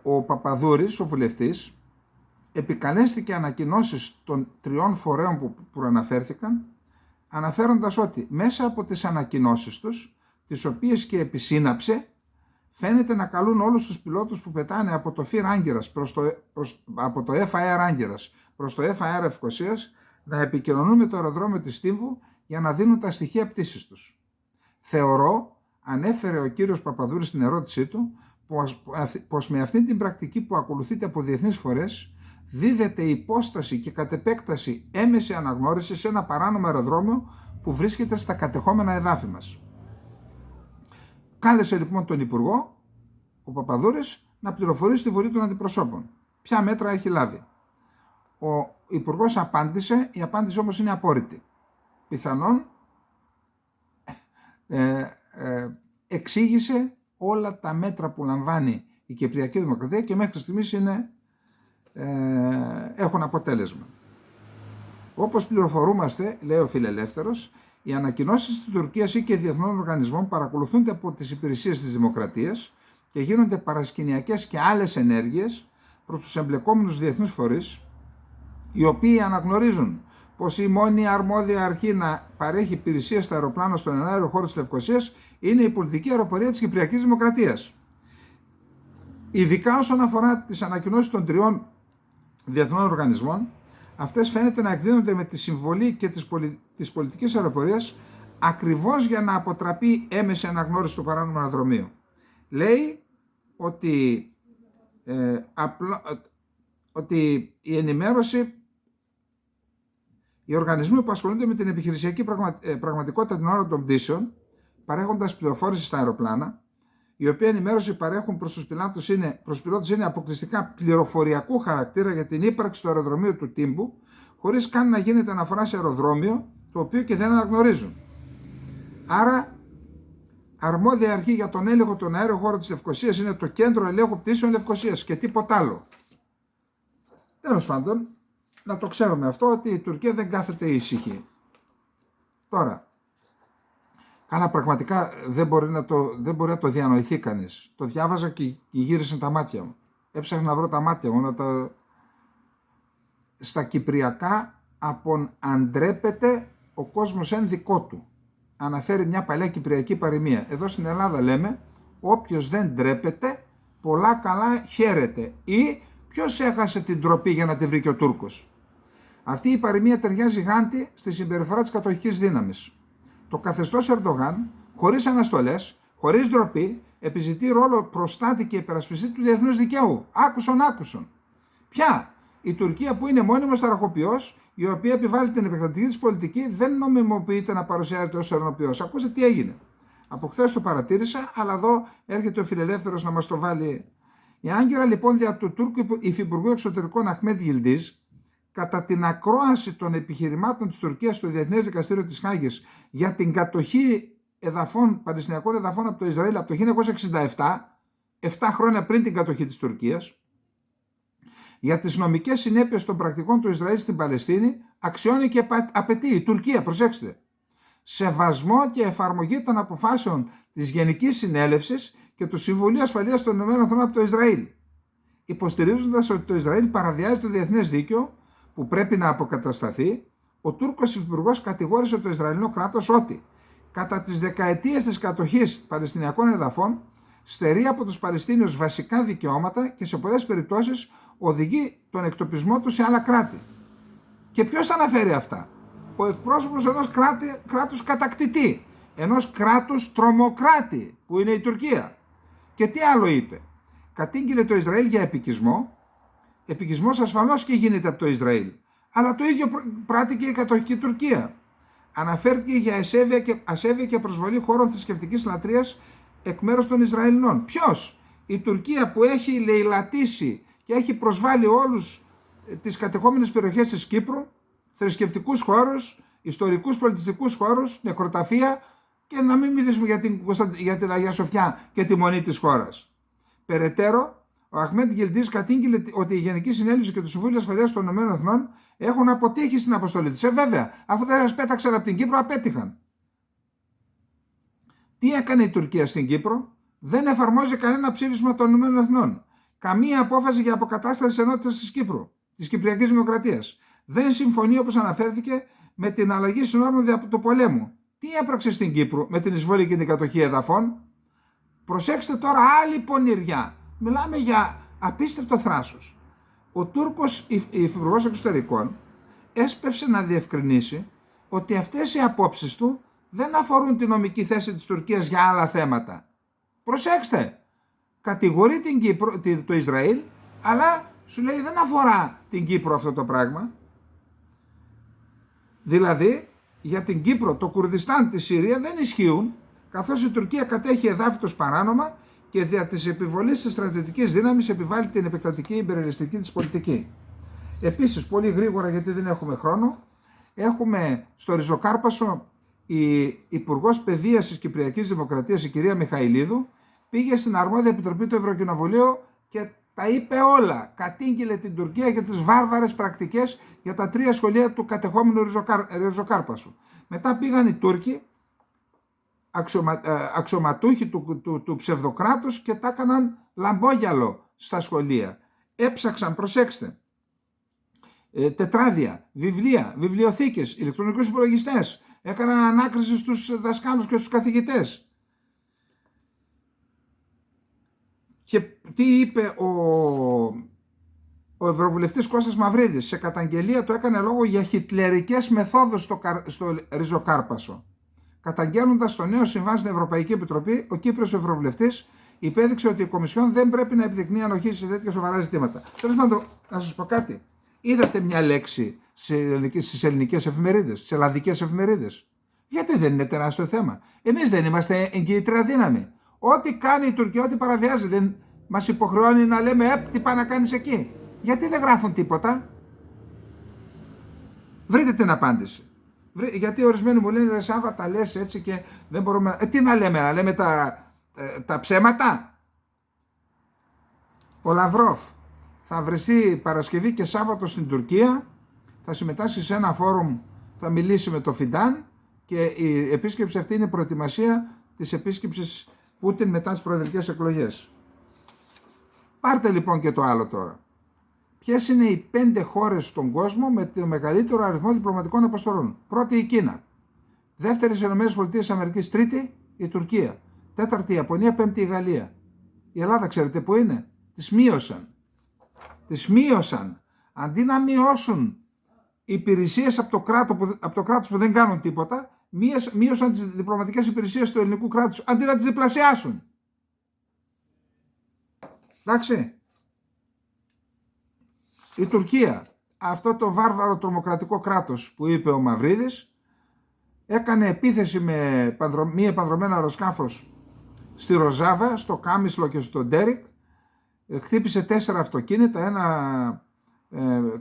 Ο Παπαδούρης, ο βουλευτής, επικαλέστηκε ανακοινώσεις των τριών φορέων που προαναφέρθηκαν, αναφέροντας ότι μέσα από τις ανακοινώσεις τους, τις οποίες και επισύναψε, φαίνεται να καλούν όλους τους πιλότους που πετάνε από το FIR Άγκυρας από το FAR Άγκυρας προς το FAR Ευκοσίας να επικοινωνούν με το αεροδρόμιο της Τύμβου για να δίνουν τα στοιχεία πτήσης τους. Θεωρώ, ανέφερε ο κύριος Παπαδούρης στην ερώτησή του, πως με αυτή την πρακτική που ακολουθείται από διεθνείς φορές δίδεται υπόσταση και κατ' επέκταση έμεση αναγνώριση σε ένα παράνομο αεροδρόμιο που βρίσκεται στα κατεχόμενα εδάφη μας. Κάλεσε λοιπόν τον Υπουργό, ο Παπαδούρης, να πληροφορήσει τη Βουλή των Αντιπροσώπων. Ποια μέτρα έχει λάβει. Ο Υπουργός απάντησε, η απάντηση όμως είναι απόρριτη. Πιθανόν εξήγησε όλα τα μέτρα που λαμβάνει η Κυπριακή Δημοκρατία και μέχρι στιγμής έχουν αποτέλεσμα. Όπως πληροφορούμαστε, λέει ο φιλελεύθερος, οι ανακοινώσεις της Τουρκίας ή και διεθνών οργανισμών παρακολουθούνται από τις υπηρεσίες της Δημοκρατίας και γίνονται παρασκηνιακές και άλλες ενέργειες προς τους εμπλεκόμενους διεθνούς φορείς, οι οποίοι αναγνωρίζουν πως η μόνη αρμόδια αρχή να παρέχει υπηρεσία στα αεροπλάνα στον εναέριο χώρο της Λευκωσίας είναι η πολιτική αεροπορία της Κυπριακής Δημοκρατίας. Ειδικά όσον αφορά τις ανακοινώσεις των τριών διεθνών οργανισμών, αυτές φαίνεται να εκδίδονται με τη συμβολή και της πολιτικής αεροπορίας ακριβώς για να αποτραπεί έμεση αναγνώριση του παράνομου αεροδρομίου. Λέει ότι η ενημέρωση, οι οργανισμοί που ασχολούνται με την επιχειρησιακή πραγματικότητα την ώρα των πτήσεων, παρέχοντας πληροφόρηση στα αεροπλάνα, η οποία ενημέρωση παρέχουν προς τους πιλότους είναι αποκλειστικά πληροφοριακού χαρακτήρα για την ύπαρξη του αεροδρομίου του Τύμπου, χωρίς καν να γίνεται αναφορά σε αεροδρόμιο, το οποίο και δεν αναγνωρίζουν. Άρα αρμόδια αρχή για τον έλεγχο των αέριων χώρων της Λευκωσίας είναι το Κέντρο Ελέγχου Πτήσεων Λευκωσίας και τίποτα άλλο. Τέλος πάντων, να το ξέρουμε αυτό, ότι η Τουρκία δεν κάθεται ήσυχη. Τώρα, καλά, πραγματικά δεν μπορεί να το διανοηθεί κανείς. Το διάβαζα και γύρισαν τα μάτια μου. Έψαχνα να βρω τα μάτια μου, στα κυπριακά αντρέπεται ο κόσμος εν δικό του. Αναφέρει μια παλιά κυπριακή παροιμία. Εδώ στην Ελλάδα λέμε, όποιος δεν ντρέπεται, πολλά καλά χαίρεται. Ή ποιος έχασε την ντροπή για να τη βρει και ο Τούρκος. Αυτή η παροιμία ταιριάζει γάντι στη συμπεριφορά της κατοχικής δύναμης. Το καθεστώς Ερντογάν, χωρίς αναστολές, χωρίς ντροπή, επιζητεί ρόλο προστάτη και υπερασπιστή του διεθνούς δικαίου. Άκουσον. Ποια? Η Τουρκία, που είναι μόνιμος ταραχοποιός, η οποία επιβάλλει την επεκτατική της πολιτική, δεν νομιμοποιείται να παρουσιάζεται ως ερνοποιός. Ακούστε τι έγινε. Από χθες το παρατήρησα, αλλά εδώ έρχεται ο φιλελεύθερος να μας το βάλει. Η άγκυρα λοιπόν δια του Τούρκου Υφυπουργού Εξωτερικών Αχμέντ Γιλντίζ, κατά την ακρόαση των επιχειρημάτων της Τουρκίας στο Διεθνές Δικαστήριο της Χάγης για την κατοχή παλαιστινιακών εδαφών από το Ισραήλ από το 1967, 7 χρόνια πριν την κατοχή της Τουρκίας, για τις νομικές συνέπειες των πρακτικών του Ισραήλ στην Παλαιστίνη, αξιώνει και απαιτεί η Τουρκία, προσέξτε, σεβασμό και εφαρμογή των αποφάσεων της Γενικής Συνέλευσης και του Συμβουλίου Ασφαλείας των ΗΠΑ από το Ισραήλ, υποστηρίζοντας ότι το Ισραήλ παραβιάζει το διεθνές δίκαιο που πρέπει να αποκατασταθεί. Ο Τούρκος Υφυπουργός κατηγόρησε το Ισραηλινό κράτος ότι κατά τις δεκαετίες της κατοχής Παλαιστινιακών εδαφών στερεί από τους Παλαιστίνιους βασικά δικαιώματα και σε πολλές περιπτώσεις οδηγεί τον εκτοπισμό του σε άλλα κράτη. Και ποιος τα αναφέρει αυτά? Ο εκπρόσωπος ενός κράτους κατακτητή, ενός κράτους τρομοκράτη που είναι η Τουρκία. Και τι άλλο είπε? Κατήγγειλε το Ισραήλ για επικισμό. Επικισμός ασφαλώς και γίνεται από το Ισραήλ, αλλά το ίδιο πράττει και η κατοχική Τουρκία. Αναφέρθηκε για ασέβεια και προσβολή χώρων θρησκευτικής λατρείας εκ μέρους των Ισραηλινών. Ποιος? Η Τουρκία, που έχει λαιλατήσει και έχει προσβάλει όλους τις κατεχόμενες περιοχές της Κύπρου, θρησκευτικούς χώρους, ιστορικούς πολιτιστικούς χώρους, νεκροταφεία, και να μην μιλήσουμε για την Αγία Σοφιά και τη μονή της χώρας. Περαιτέρω, ο Αχμέντ Γιλντίζ κατήγγειλε ότι η Γενική Συνέλευση και το Συμβούλιο Ασφαλείας των ΗΠΑ έχουν αποτύχει στην αποστολή τους. Βέβαια, αφού δεν σας πέταξαν από την Κύπρο, απέτυχαν. Τι έκανε η Τουρκία στην Κύπρο? Δεν εφαρμόζει κανένα ψήφισμα των ΗΠΑ. Καμία απόφαση για αποκατάσταση της ενότητας της Κύπρου, της Κυπριακής Δημοκρατίας. Δεν συμφωνεί, όπως αναφέρθηκε, με την αλλαγή συνόρων του πολέμου. Τι έπραξε στην Κύπρο με την εισβολή και την κατοχή εδαφών? Προσέξτε τώρα άλλη πονηριά. Μιλάμε για απίστευτο θράσος. Ο Τούρκος Υφυπουργός Εξωτερικών έσπευσε να διευκρινίσει ότι αυτές οι απόψεις του δεν αφορούν τη νομική θέση της Τουρκίας για άλλα θέματα. Προσέξτε, κατηγορεί το Ισραήλ, αλλά σου λέει δεν αφορά την Κύπρο αυτό το πράγμα. Δηλαδή, για την Κύπρο, το Κουρδιστάν, τη Συρία δεν ισχύουν, καθώς η Τουρκία κατέχει εδάφη τους παράνομα και δια της επιβολής της στρατιωτικής δύναμης επιβάλλει την επεκτατική υπερελιστική της πολιτική. Επίσης, πολύ γρήγορα, γιατί δεν έχουμε χρόνο, έχουμε στο Ριζοκάρπασο η Υπουργός Παιδείας της Κυπριακής Δημοκρατίας, η κυρία Μιχαηλίδου, πήγε στην αρμόδια επιτροπή του Ευρωκοινοβουλίου και τα είπε όλα. Κατήγγειλε την Τουρκία για τις βάρβαρες πρακτικές για τα 3 σχολεία του κατεχόμενου Ριζοκάρπασου. Μετά πήγαν οι Τούρκοι, αξιωματούχοι του ψευδοκράτους, και τα έκαναν λαμπόγιαλο στα σχολεία. Έψαξαν, προσέξτε, τετράδια, βιβλία, βιβλιοθήκες, ηλεκτρονικούς υπολογιστές. Έκαναν ανάκριση στους δασκάλους και στους καθηγητές. Και τι είπε ο Ευρωβουλευτής Κώστας Μαυρίδης? Σε καταγγελία του έκανε λόγο για χιτλερικές μεθόδους στο Ριζοκάρπασο. Καταγγέλλοντας το νέο συμβάν στην Ευρωπαϊκή Επιτροπή, ο Κύπριος Ευρωβουλευτής υπέδειξε ότι η Κομισιόν δεν πρέπει να επιδεικνύει ανοχή σε τέτοια σοβαρά ζητήματα. Τέλος πάντων, να σας πω κάτι. Είδατε μια λέξη στις ελληνικές εφημερίδες, στις ελλαδικές εφημερίδες? Γιατί δεν είναι τεράστιο θέμα? Εμείς δεν είμαστε εγκύτρια δύναμη? Ό,τι κάνει η Τουρκία, ό,τι παραβιάζει, δεν μας υποχρεώνει να λέμε τι πάει να κάνεις εκεί? Γιατί δεν γράφουν τίποτα? Βρείτε την απάντηση. Γιατί ορισμένοι μου λένε, Σάβα, τα λες έτσι και δεν μπορούμε. Τι να λέμε τα ψέματα. Ο Λαυρόφ θα βρεθεί Παρασκευή και Σάββατο στην Τουρκία, θα συμμετάσχει σε ένα φόρουμ, θα μιλήσει με το Φιντάν και η επίσκεψη αυτή είναι προετοιμασία της επίσκεψης Πούτιν μετά τις προεδρικές εκλογές. Πάρτε λοιπόν και το άλλο τώρα. Ποιες είναι οι 5 χώρες στον κόσμο με το μεγαλύτερο αριθμό διπλωματικών αποστολών? Πρώτη η Κίνα. Δεύτερη οι ΗΠΑ. Τρίτη η Τουρκία. Τέταρτη η Ιαπωνία. Πέμπτη η Γαλλία. Η Ελλάδα ξέρετε που είναι? Τις μείωσαν. Αντί να μειώσουν υπηρεσίες από το κράτος που δεν κάνουν τίποτα, μείωσαν τις διπλωματικές υπηρεσίες του ελληνικού κράτους, αντί να τις διπλασιάσουν. Εντάξει. Η Τουρκία, αυτό το βάρβαρο τρομοκρατικό κράτος που είπε ο Μαυρίδης, έκανε επίθεση με μη επανδρωμένο αεροσκάφος στη Ροζάβα, στο Κάμισλο και στο Ντέρικ, χτύπησε 4 αυτοκίνητα, ένα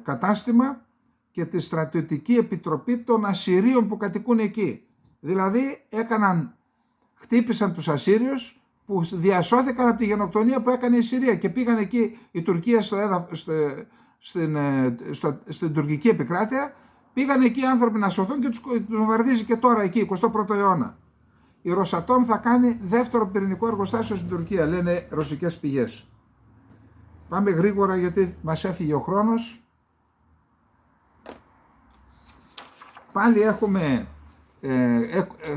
κατάστημα και τη στρατιωτική επιτροπή των Ασσυρίων που κατοικούν εκεί. Δηλαδή χτύπησαν τους Ασσύριους που διασώθηκαν από τη γενοκτονία που έκανε η Συρία και πήγαν εκεί η Τουρκία στην τουρκική επικράτεια, πήγαν εκεί οι άνθρωποι να σωθούν και τους βομβαρδίζει και τώρα εκεί, 21ο αιώνα. Η Ροσατόμ θα κάνει δεύτερο πυρηνικό εργοστάσιο στην Τουρκία, λένε ρωσικές πηγές. Πάμε γρήγορα γιατί μας έφυγε ο χρόνος. Πάλι έχουμε,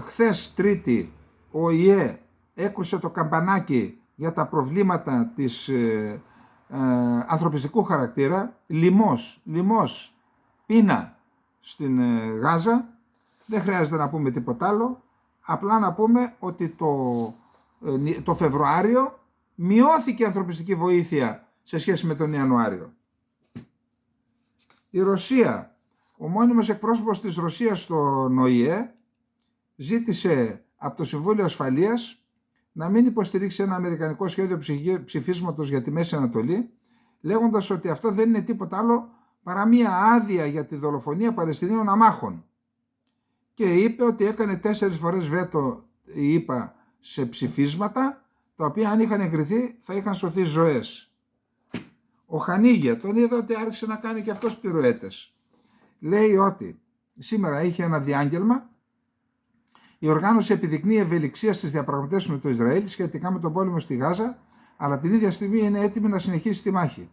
χθες Τρίτη, ο ΙΕ έκρουσε το καμπανάκι για τα προβλήματα της ανθρωπιστικού χαρακτήρα, λοιμός, πείνα στην Γάζα. Δεν χρειάζεται να πούμε τίποτα άλλο, απλά να πούμε ότι το Φεβρουάριο μειώθηκε η ανθρωπιστική βοήθεια σε σχέση με τον Ιανουάριο. Η Ρωσία, ο μόνιμος εκπρόσωπος της Ρωσίας στον ΟΗΕ ζήτησε από το Συμβούλιο Ασφαλείας να μην υποστηρίξει ένα αμερικανικό σχέδιο ψηφίσματος για τη Μέση Ανατολή, λέγοντας ότι αυτό δεν είναι τίποτα άλλο παρά μία άδεια για τη δολοφονία Παλαιστινίων αμάχων. Και είπε ότι έκανε 4 φορές βέτο η ΗΠΑ σε ψηφίσματα, τα οποία αν είχαν εγκριθεί θα είχαν σωθεί ζωές. Ο Χανίγια, τον είδα ότι άρχισε να κάνει και αυτός πυρουέτες. Λέει ότι σήμερα είχε ένα διάγγελμα. Η οργάνωση επιδεικνύει ευελιξία στις διαπραγματεύσεις με το Ισραήλ σχετικά με τον πόλεμο στη Γάζα, αλλά την ίδια στιγμή είναι έτοιμη να συνεχίσει τη μάχη.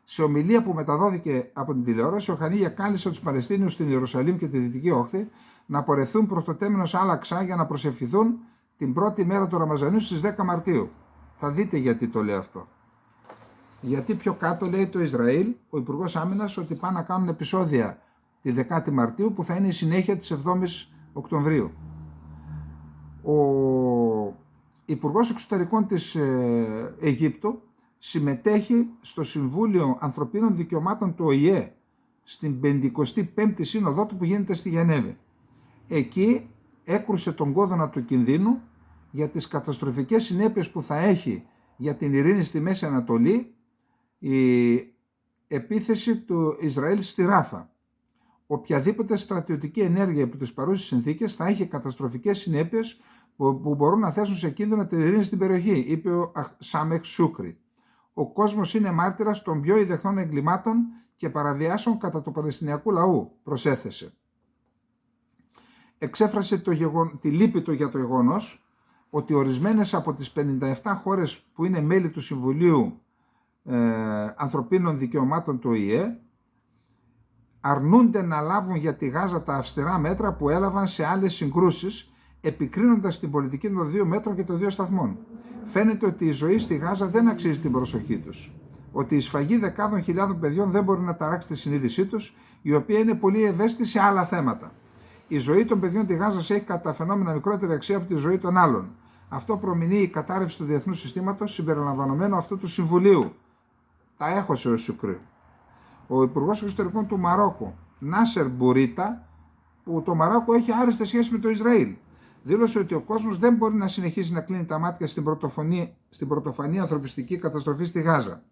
Σε ομιλία που μεταδόθηκε από την τηλεόραση, ο Χανίγια κάλεσε τους Παλαιστίνιους στην Ιερουσαλήμ και τη Δυτική Όχθη να πορευθούν προς το τέμενος Άλαξα για να προσευχηθούν την πρώτη μέρα του Ραμαζανίου στις 10 Μαρτίου. Θα δείτε γιατί το λέει αυτό. Γιατί πιο κάτω λέει το Ισραήλ, ο Υπουργός Άμυνας, ότι πάνε να κάνουν επεισόδια τη 10η Μαρτίου που θα είναι η συνέχεια της 7ης Οκτωβρίου. Ο Υπουργός Εξωτερικών της Αιγύπτου συμμετέχει στο Συμβούλιο Ανθρωπίνων Δικαιωμάτων του ΟΗΕ στην 55η Σύνοδό του που γίνεται στη Γενέβη. Εκεί έκρουσε τον κόδωνα του κινδύνου για τις καταστροφικές συνέπειες που θα έχει για την ειρήνη στη Μέση Ανατολή η επίθεση του Ισραήλ στη Ράφα. Οποιαδήποτε στρατιωτική ενέργεια υπό τις παρούσες συνθήκες θα έχει καταστροφικές συνέπειες που μπορούν να θέσουν σε κίνδυνο την ειρήνη στην περιοχή, είπε ο Σάμεχ Σούκρι. Ο κόσμος είναι μάρτυρας των πιο ιδεχθών εγκλημάτων και παραβιάσεων κατά του Παλαιστινιακού λαού, προσέθεσε. Εξέφρασε τη λύπη του για το γεγονός ότι ορισμένες από τις 57 χώρες που είναι μέλη του Συμβουλίου Ανθρωπίνων Δικαιωμάτων του ΟΗΕ αρνούνται να λάβουν για τη Γάζα τα αυστηρά μέτρα που έλαβαν σε άλλες συγκρούσεις, επικρίνοντας την πολιτική των 2 μέτρων και των 2 σταθμών. Φαίνεται ότι η ζωή στη Γάζα δεν αξίζει την προσοχή τους. Ότι η σφαγή δεκάδων χιλιάδων παιδιών δεν μπορεί να ταράξει τη συνείδησή τους, η οποία είναι πολύ ευαίσθητη σε άλλα θέματα. Η ζωή των παιδιών τη Γάζας έχει κατά φαινόμενα μικρότερη αξία από τη ζωή των άλλων. Αυτό προμηνύει η κατάρρευση του διεθνούς συστήματος συμπεριλαμβανομένου αυτού του Συμβουλίου. Τα έχωσε ο Σουκρή. Ο Υπουργός Εξωτερικών του Μαρόκου, Νάσερ Μπουρίτα, που το Μαρόκο έχει άριστες σχέσεις με το Ισραήλ, δήλωσε ότι ο κόσμος δεν μπορεί να συνεχίσει να κλείνει τα μάτια στην πρωτοφανή ανθρωπιστική καταστροφή στη Γάζα.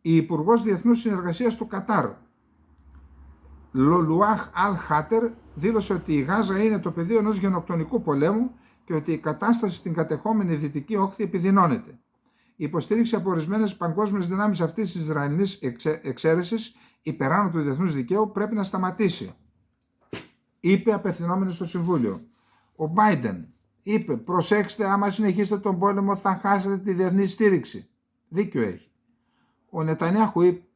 Η Υπουργός Διεθνούς Συνεργασίας του Κατάρ, Λολουάχ Αλ Χάτερ δήλωσε ότι η Γάζα είναι το πεδίο ενός γενοκτονικού πολέμου και ότι η κατάσταση στην κατεχόμενη Δυτική Όχθη επιδεινώνεται. Η υποστήριξη από ορισμένες παγκόσμιες δυνάμεις αυτής της Ισραηλινής εξαίρεσης υπεράνω του διεθνούς δικαίου πρέπει να σταματήσει, είπε απευθυνόμενος στο Συμβούλιο. Ο Biden είπε: προσέξτε, άμα συνεχίσετε τον πόλεμο θα χάσετε τη διεθνή στήριξη. Δίκιο έχει.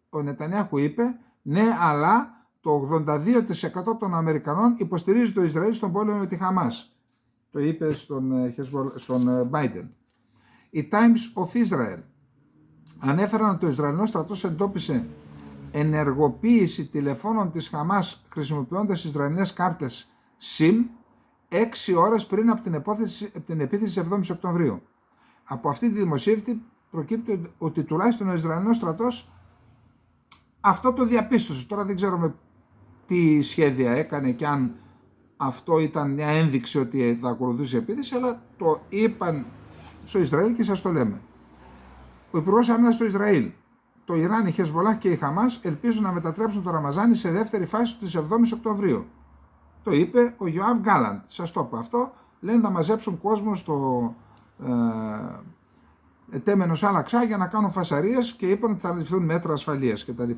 Ο Νετανιάχου είπε: ναι, αλλά το 82% των Αμερικανών υποστηρίζει το Ισραήλ στον πόλεμο με τη Χαμάς. Το είπε στον Biden. Οι Times of Israel ανέφεραν ότι ο Ισραηλινός στρατός εντόπισε ενεργοποίηση τηλεφώνων της Χαμάς χρησιμοποιώντας Ισραηλινές κάρτες SIM 6 ώρες πριν από την επίθεση 7 Οκτωβρίου. Από αυτή τη δημοσίευτη προκύπτει ότι τουλάχιστον ο Ισραηλινός στρατός αυτό το διαπίστωσε. Τώρα δεν ξέρουμε τι σχέδια έκανε και αν αυτό ήταν μια ένδειξη ότι θα ακολουθήσει η επίθεση, αλλά το είπαν στο Ισραήλ και σας το λέμε. Ο Υπουργός Άμυνας στο Ισραήλ: το Ιράν, η Χεσβολάχ και η Χαμάς ελπίζουν να μετατρέψουν το Ραμαζάνι σε δεύτερη φάση της 7ης Οκτωβρίου. Το είπε ο Ιωάβ Γκάλαντ. Σας το είπα αυτό. Λένε να μαζέψουν κόσμο στο Τέμενος Αλαξά για να κάνουν φασαρίες και είπαν ότι θα ληφθούν μέτρα ασφαλείας κτλ.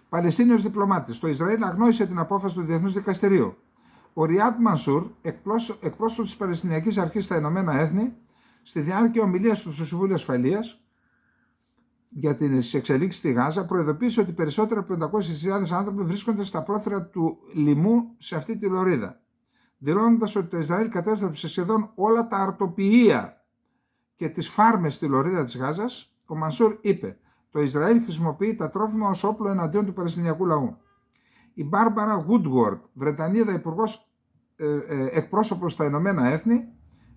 Παλαιστίνιος διπλωμάτης. Το Ισραήλ αγνόησε την απόφαση του Διεθνούς Δικαστηρίου. Ο Ριάντ Μανσούρ, εκπρόσωπος της Παλαιστινιακής Αρχής στα Ηνωμένα Έθνη, στη διάρκεια ομιλίας του στο Συμβούλιο Ασφαλείας για τις εξελίξεις στη Γάζα, προειδοποίησε ότι περισσότερο από 500.000 άνθρωποι βρίσκονται στα πρόθυρα του λιμού σε αυτή τη λωρίδα. Δηλώνοντας ότι το Ισραήλ κατέστρεψε σχεδόν όλα τα αρτοποιεία και τις φάρμες στη λωρίδα της Γάζας, ο Μανσούρ είπε: το Ισραήλ χρησιμοποιεί τα τρόφιμα ως όπλο εναντίον του Παλαιστινιακού λαού. Η Μπάρμπαρα Woodward, Βρετανίδα υπουργός εκπρόσωπος στα Ηνωμένα Έθνη,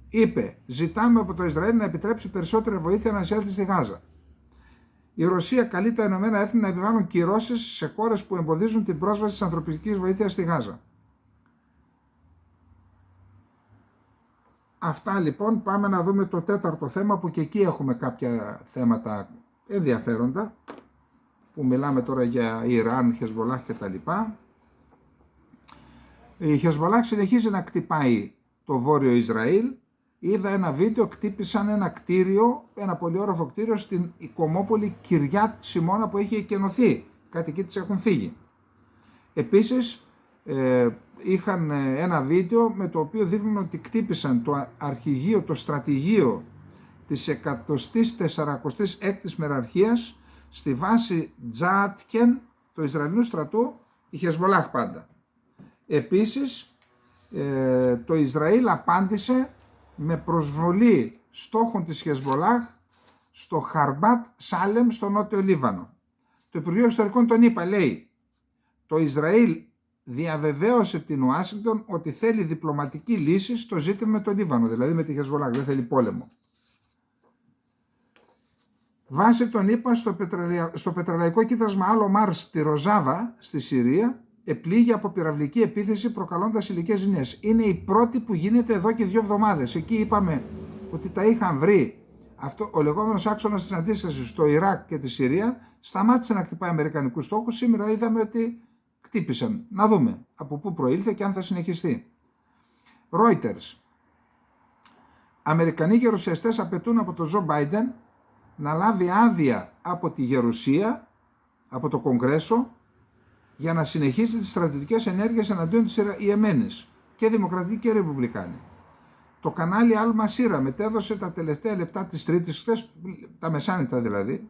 είπε: ζητάμε από το Ισραήλ να επιτρέψει περισσότερη βοήθεια να εισέλθει στη Γάζα. Η Ρωσία καλεί τα Ηνωμένα Έθνη να επιβάλλουν κυρώσεις σε χώρες που εμποδίζουν την πρόσβαση της ανθρωπιστικής βοήθειας στη Γάζα. Αυτά λοιπόν. Πάμε να δούμε το τέταρτο θέμα, που και εκεί έχουμε κάποια θέματα ενδιαφέροντα, που μιλάμε τώρα για Ιράν, Χεσβολάχ κτλ. Η Χεσβολάχ συνεχίζει να κτυπάει το βόρειο Ισραήλ. Είδα ένα βίντεο, κτύπησαν ένα κτίριο, ένα πολύ όροφο κτίριο στην οικομόπολη Κυριάτ Σιμώνα που έχει εκενωθεί. Κάτι εκεί τις έχουν φύγει. Επίσης είχαν ένα βίντεο με το οποίο δείχνουν ότι κτύπησαν το αρχηγείο, το στρατηγείο της 146ης Μεραρχίας στη βάση Τζάτκεν του Ισραηλινού στρατού, η Χεσβολάχ πάντα. Επίσης το Ισραήλ απάντησε με προσβολή στόχων της Χεσβολάχ στο Χαρμπάτ Σάλεμ στο νότιο Λίβανο. Το Υπουργείο Εξωτερικών τον ΗΠΑ λέει: το Ισραήλ διαβεβαίωσε την Ουάσιγκτον ότι θέλει διπλωματική λύση στο ζήτημα με το Λίβανο, δηλαδή με τη Χεσβολάχ, δεν θέλει πόλεμο. Βάσει τον ΗΠΑ στο πετρελαϊκό κοίτασμα Άλλο Μάρ στη Ροζάβα στη Συρία επλήγει από πυραυλική επίθεση προκαλώντας υλικές ζημιές. Είναι η πρώτη που γίνεται εδώ και 2 εβδομάδες. Εκεί είπαμε ότι τα είχαν βρει. Αυτό, ο λεγόμενος άξονας της αντίστασης στο Ιράκ και τη Συρία σταμάτησε να χτυπάει αμερικανικούς στόχους. Σήμερα είδαμε ότι χτύπησαν. Να δούμε από πού προήλθε και αν θα συνεχιστεί. Reuters. Αμερικανοί γερουσιαστές απαιτούν από τον Τζο Μπάιντεν να λάβει άδεια από τη Γερουσία, από το Κογκρέσο, για να συνεχίσει τις στρατιωτικές ενέργειες εναντίον της Ιεμένης, και Δημοκρατικοί και Ρεπουμπλικάνοι. Το κανάλι Αλ Μασίρα μετέδωσε τα τελευταία λεπτά της Τρίτης, χθες, τα μεσάνυχτα δηλαδή,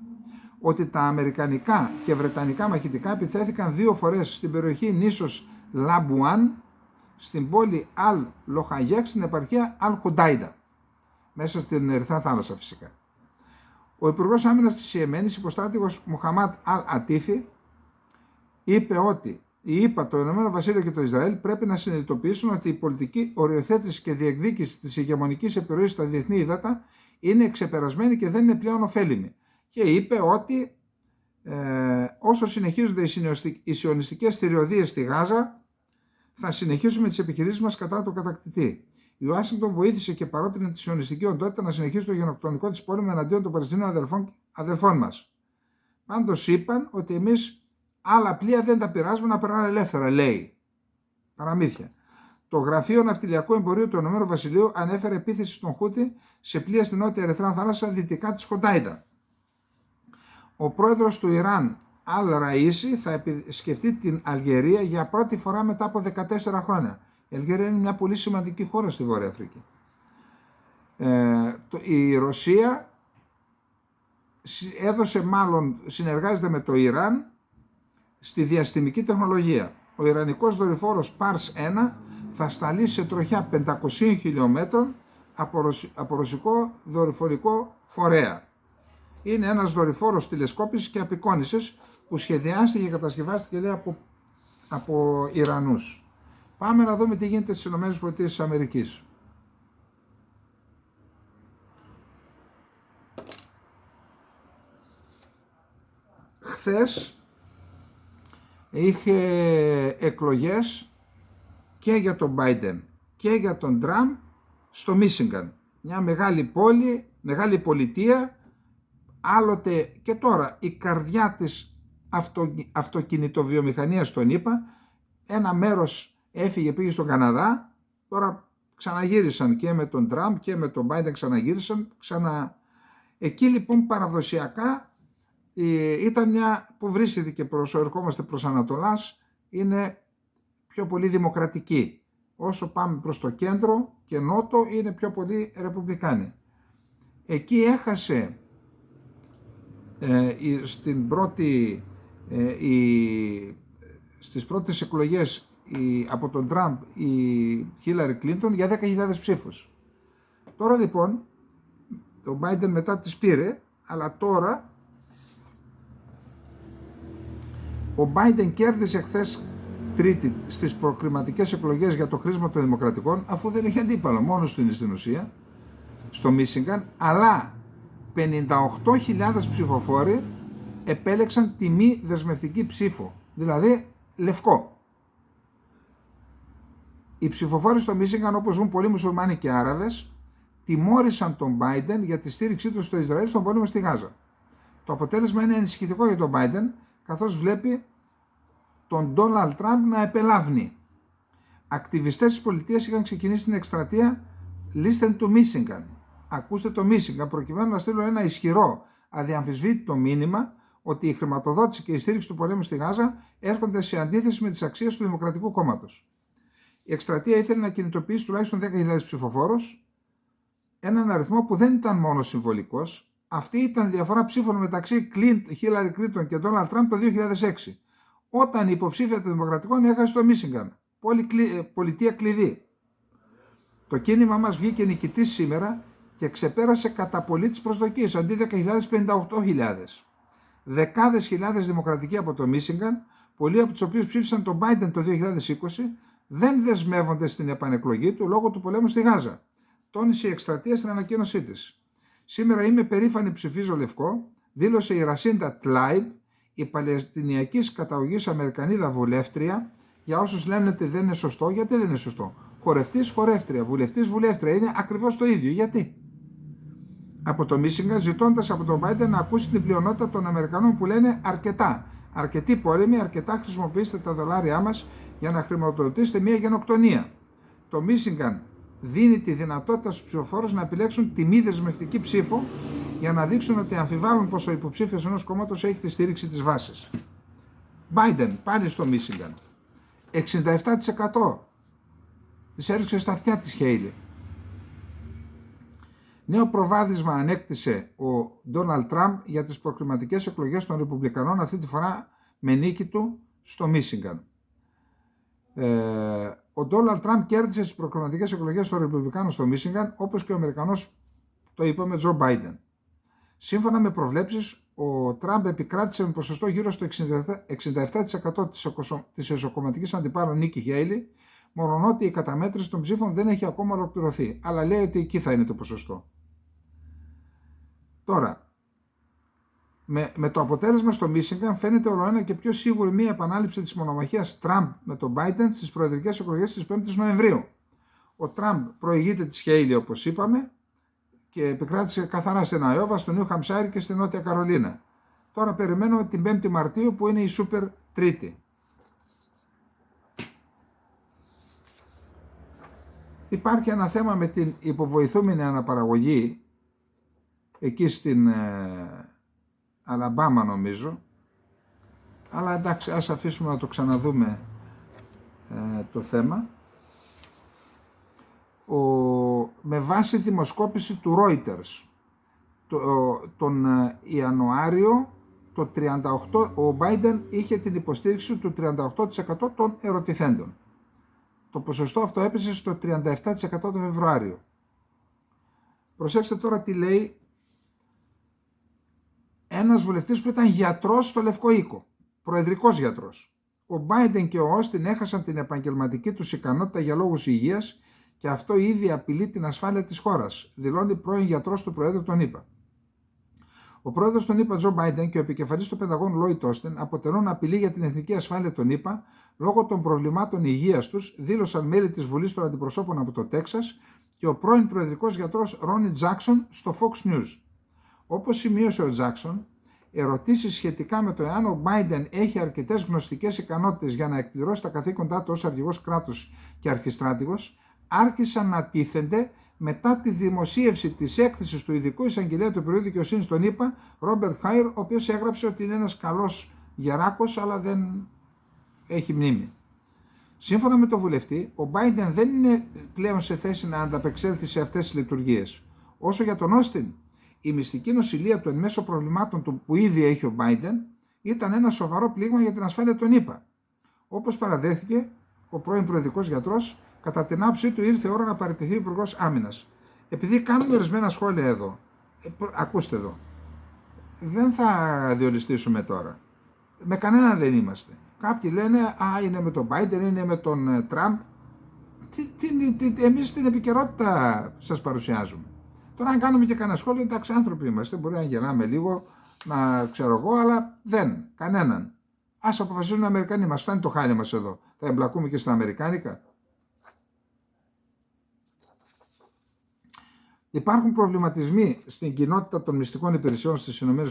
ότι τα αμερικανικά και βρετανικά μαχητικά επιθέθηκαν 2 φορές στην περιοχή νήσος Λαμπουάν, στην πόλη Αλ Λοχαγέκ, στην επαρχία Αλ Χουντάιντα, μέσα στην Ερυθρά Θάλασσα φυσικά. Ο Υπουργός Άμυνας της Ιεμένης, υποστράτηγος Μουχαμάντ Αλ Ατίφη, είπε ότι η ΗΠΑ, το Ηνωμένο Βασίλειο και το Ισραήλ πρέπει να συνειδητοποιήσουν ότι η πολιτική οριοθέτηση και διεκδίκηση της ηγεμονικής επιρροής στα διεθνή ύδατα είναι εξεπερασμένη και δεν είναι πλέον ωφέλιμη. Και είπε ότι όσο συνεχίζονται οι σιωνιστικές θηριωδίες στη Γάζα, θα συνεχίσουμε τις επιχειρήσεις μας κατά το κατακτητή. Η Ουάσιγκτον βοήθησε και παρότρινε τη σιωνιστική οντότητα να συνεχίσει το γενοκτονικό της πόλεμο εναντίον των Παλαιστινίων αδελφών μας. Πάντως είπαν ότι εμείς Άλλα πλοία δεν τα πειράζουμε να περνάνε ελεύθερα, λέει. Παραμύθια. Το Γραφείο Ναυτιλιακού Εμπορίου του Ηνωμένου Βασιλείου ανέφερε επίθεση στον Χούτι σε πλοία στην Νότια Ερυθρά Θάλασσα δυτικά της Χοντάιντα. Ο πρόεδρος του Ιράν, Αλ Ραΐσι, θα επισκεφτεί την Αλγερία για πρώτη φορά μετά από 14 χρόνια. Η Αλγερία είναι μια πολύ σημαντική χώρα στη Βόρεια Αφρική. Η Ρωσία συνεργάζεται με το Ιράν στη διαστημική τεχνολογία. Ο Ιρανικός δορυφόρος Pars 1 θα σταλεί σε τροχιά 500 χιλιόμετρων από ρωσικό δορυφορικό φορέα. Είναι ένας δορυφόρος τηλεσκόπησης και απεικόνησης που σχεδιάστηκε και κατασκευάστηκε, λέει, από Ιρανούς. Πάμε να δούμε τι γίνεται στις ΗΠΑ. Χθες είχε εκλογές και για τον Biden και για τον Τραμπ στο Μίσιγκαν. Μια μεγάλη πόλη, μεγάλη πολιτεία, άλλοτε και τώρα η καρδιά της αυτοκινητοβιομηχανίας των ΗΠΑ. Ένα μέρος έφυγε, πήγε στον Καναδά, τώρα ξαναγύρισαν και με τον Τραμπ και με τον Biden ξαναγύρισαν. Εκεί λοιπόν παραδοσιακά ήταν μια που βρίσκεται και ερχόμαστε προς Ανατολάς, είναι πιο πολύ δημοκρατική. Όσο πάμε προς το κέντρο και νότο είναι πιο πολύ ρεπουμπλικάνοι. Εκεί έχασε στις πρώτες εκλογές από τον Τραμπ η Χίλαρη Κλίντον για 10.000 ψήφους. Τώρα λοιπόν ο Biden μετά τις πήρε, αλλά τώρα ο Biden κέρδισε χθες Τρίτη στις προκριματικές εκλογές για το χρήσμα των Δημοκρατικών, αφού δεν έχει αντίπαλο, μόνος του είναι στην ουσία, στο Μίσιγκαν, αλλά 58.000 ψηφοφόροι επέλεξαν τη μη δεσμευτική ψήφο, δηλαδή λευκό. Οι ψηφοφόροι στο Μίσιγκαν, όπως ζουν πολλοί μουσουλμάνοι και Άραβες, τιμώρησαν τον Biden για τη στήριξή του στο Ισραήλ στον πόλεμο στη Γάζα. Το αποτέλεσμα είναι ενισχυτικό για τον Biden, καθώς βλέπει τον Ντόναλντ Τραμπ να επελάβνει. Ακτιβιστές της πολιτείας είχαν ξεκινήσει την εκστρατεία Listen to Michigan. Ακούστε το Michigan, προκειμένου να στείλουν ένα ισχυρό, αδιαμφισβήτητο μήνυμα ότι η χρηματοδότηση και η στήριξη του πολέμου στη Γάζα έρχονται σε αντίθεση με τις αξίες του Δημοκρατικού Κόμματος. Η εκστρατεία ήθελε να κινητοποιήσει τουλάχιστον 10.000 ψηφοφόρους, έναν αριθμό που δεν ήταν μόνο συμβολικός. Αυτή ήταν η διαφορά ψήφων μεταξύ Χίλαρη Κλίντον και Ντόναλντ Τραμπ το 2006, όταν η υποψήφια των Δημοκρατικών έχασε το Μίσιγκαν, πολιτεία κλειδί. Το κίνημα μας βγήκε νικητής σήμερα και ξεπέρασε κατά πολύ τις προσδοκίες, αντί 10.000, 58.000. Δεκάδες χιλιάδες δημοκρατικοί από το Μίσιγκαν, πολλοί από τους οποίους ψήφισαν τον Biden το 2020, δεν δεσμεύονται στην επανεκλογή του λόγω του πολέμου στη Γάζα, τόνισε η εκστρατεία στην ανακοίνωσή της. Σήμερα είμαι περήφανη, ψηφίζω λευκό, δήλωσε η Ρασίντα Τλάιμπ, η παλαιστινιακής καταγωγής Αμερικανίδα βουλεύτρια. Για όσους λένε ότι δεν είναι σωστό, γιατί δεν είναι σωστό? Χορευτής, χορεύτρια, βουλευτής, βουλεύτρια, είναι ακριβώς το ίδιο. Γιατί? Από το Μίσιγκαν, ζητώντας από τον Biden να ακούσει την πλειονότητα των Αμερικανών που λένε αρκετά. Αρκετοί πόλεμοι, αρκετά χρησιμοποιήστε τα δολάρια μας για να χρηματοδοτήσετε μια γενοκτονία. Το Μίσιγκαν δίνει τη δυνατότητα στους ψηφοφόρους να επιλέξουν τη μη δεσμευτική ψήφο για να δείξουν ότι αμφιβάλλουν πως ο υποψήφιος ενός κόμματος έχει τη στήριξη της βάσης. Biden, πάλι στο Μίσιγκαν. 67% της έριξε στα αυτιά της Χέιλι. Νέο προβάδισμα ανέκτησε ο Ντόναλντ Τραμπ για τις προκριματικές εκλογές των Ρεπουμπλικανών, αυτή τη φορά με νίκη του στο Μίσιγκαν. Ο Ντόναλντ Τραμπ κέρδισε τις προκριματικές εκλογές των Ρεπουμπλικάνων στο Μίσιγκαν, όπως και ο Αμερικανός, το είπαμε, Τζο Μπάιντεν. Σύμφωνα με προβλέψεις, ο Τραμπ επικράτησε με ποσοστό γύρω στο 67% της εσωκομματικής αντιπάλων Νίκη Χέιλι, μολονότι η καταμέτρηση των ψήφων δεν έχει ακόμα ολοκληρωθεί, αλλά λέει ότι εκεί θα είναι το ποσοστό. Τώρα, με το αποτέλεσμα στο Μίσιγκαν φαίνεται ολοένα και πιο σίγουρη μία επανάληψη της μονομαχίας Τραμπ με τον Biden στις προεδρικές εκλογές της 5ης Νοεμβρίου. Ο Τραμπ προηγείται της Χέιλι, όπως είπαμε, και επικράτησε καθαρά στην Αϊόβα, στο Νιου Χαμψάιρ και στη Νότια Καρολίνα. Τώρα περιμένουμε την 5η Μαρτίου που είναι η Σούπερ Τρίτη. Υπάρχει ένα θέμα με την υποβοηθούμενη αναπαραγωγή εκεί στην Αλαμπάμα νομίζω, αλλά εντάξει, ας αφήσουμε να το ξαναδούμε το θέμα. Με βάση δημοσκόπηση του Reuters τον Ιανουάριο το 38, ο Biden είχε την υποστήριξη του 38% των ερωτηθέντων. Το ποσοστό αυτό έπεσε στο 37% το Φεβρουάριο. Προσέξτε τώρα τι λέει ένας βουλευτής που ήταν γιατρός στο Λευκό Οίκο, προεδρικός γιατρός. Ο Biden και ο Όστιν έχασαν την επαγγελματική τους ικανότητα για λόγους υγείας και αυτό ήδη απειλεί την ασφάλεια της χώρας, δηλώνει πρώην γιατρός του Προέδρου των ΗΠΑ. Ο πρόεδρος των ΗΠΑ, Τζο Μπάιντεν, και ο επικεφαλής του Πενταγώνου, Λόιτ Όστιν, αποτελούν απειλή για την εθνική ασφάλεια των ΗΠΑ λόγω των προβλημάτων υγείας τους, δήλωσαν μέλη της Βουλής των Αντιπροσώπων από το Τέξας και ο πρώην προεδρικός γιατρός Ρόνι Τζάκσον στο Fox News. Όπως σημείωσε ο Τζάκσον, ερωτήσεις σχετικά με το εάν ο Biden έχει αρκετές γνωστικές ικανότητες για να εκπληρώσει τα καθήκοντά του ως αρχηγός κράτους και αρχιστράτηγος άρχισαν να τίθενται μετά τη δημοσίευση της έκθεσης του ειδικού εισαγγελέα του Υπουργείου Δικαιοσύνης των ΗΠΑ, Ρόμπερτ Χάιρ, ο οποίος έγραψε ότι είναι ένας καλός γεράκος, αλλά δεν έχει μνήμη. Σύμφωνα με τον βουλευτή, ο Biden δεν είναι πλέον σε θέση να ανταπεξέλθει σε αυτές τις λειτουργίες. Όσο για τον Όστιν, η μυστική νοσηλεία του εν μέσω προβλημάτων του που ήδη έχει ο Biden ήταν ένα σοβαρό πλήγμα για την ασφάλεια των ΗΠΑ. Όπως παραδέχθηκε ο πρώην προεδρικός γιατρός, κατά την άποψή του ήρθε η ώρα να παραιτηθεί ο Υπουργός Άμυνας. Επειδή κάνουμε ορισμένα σχόλια εδώ, ακούστε εδώ, δεν θα διολιστήσουμε τώρα. Με κανέναν δεν είμαστε. Κάποιοι λένε, είναι με τον Biden, είναι με τον Τραμπ. Εμείς την επικαιρότητα σας παρουσιάζουμε. Τώρα αν κάνουμε και κανένα σχόλιο, εντάξει, άνθρωποι είμαστε, μπορεί να γελάμε λίγο, να ξέρω εγώ, αλλά δεν, κανέναν. Ας αποφασίζουν οι Αμερικανοί, μας φτάνει το χάλι μας εδώ. Θα εμπλακούμε και στα Αμερικάνικα. Υπάρχουν προβληματισμοί στην κοινότητα των μυστικών υπηρεσιών στις ΗΠΑ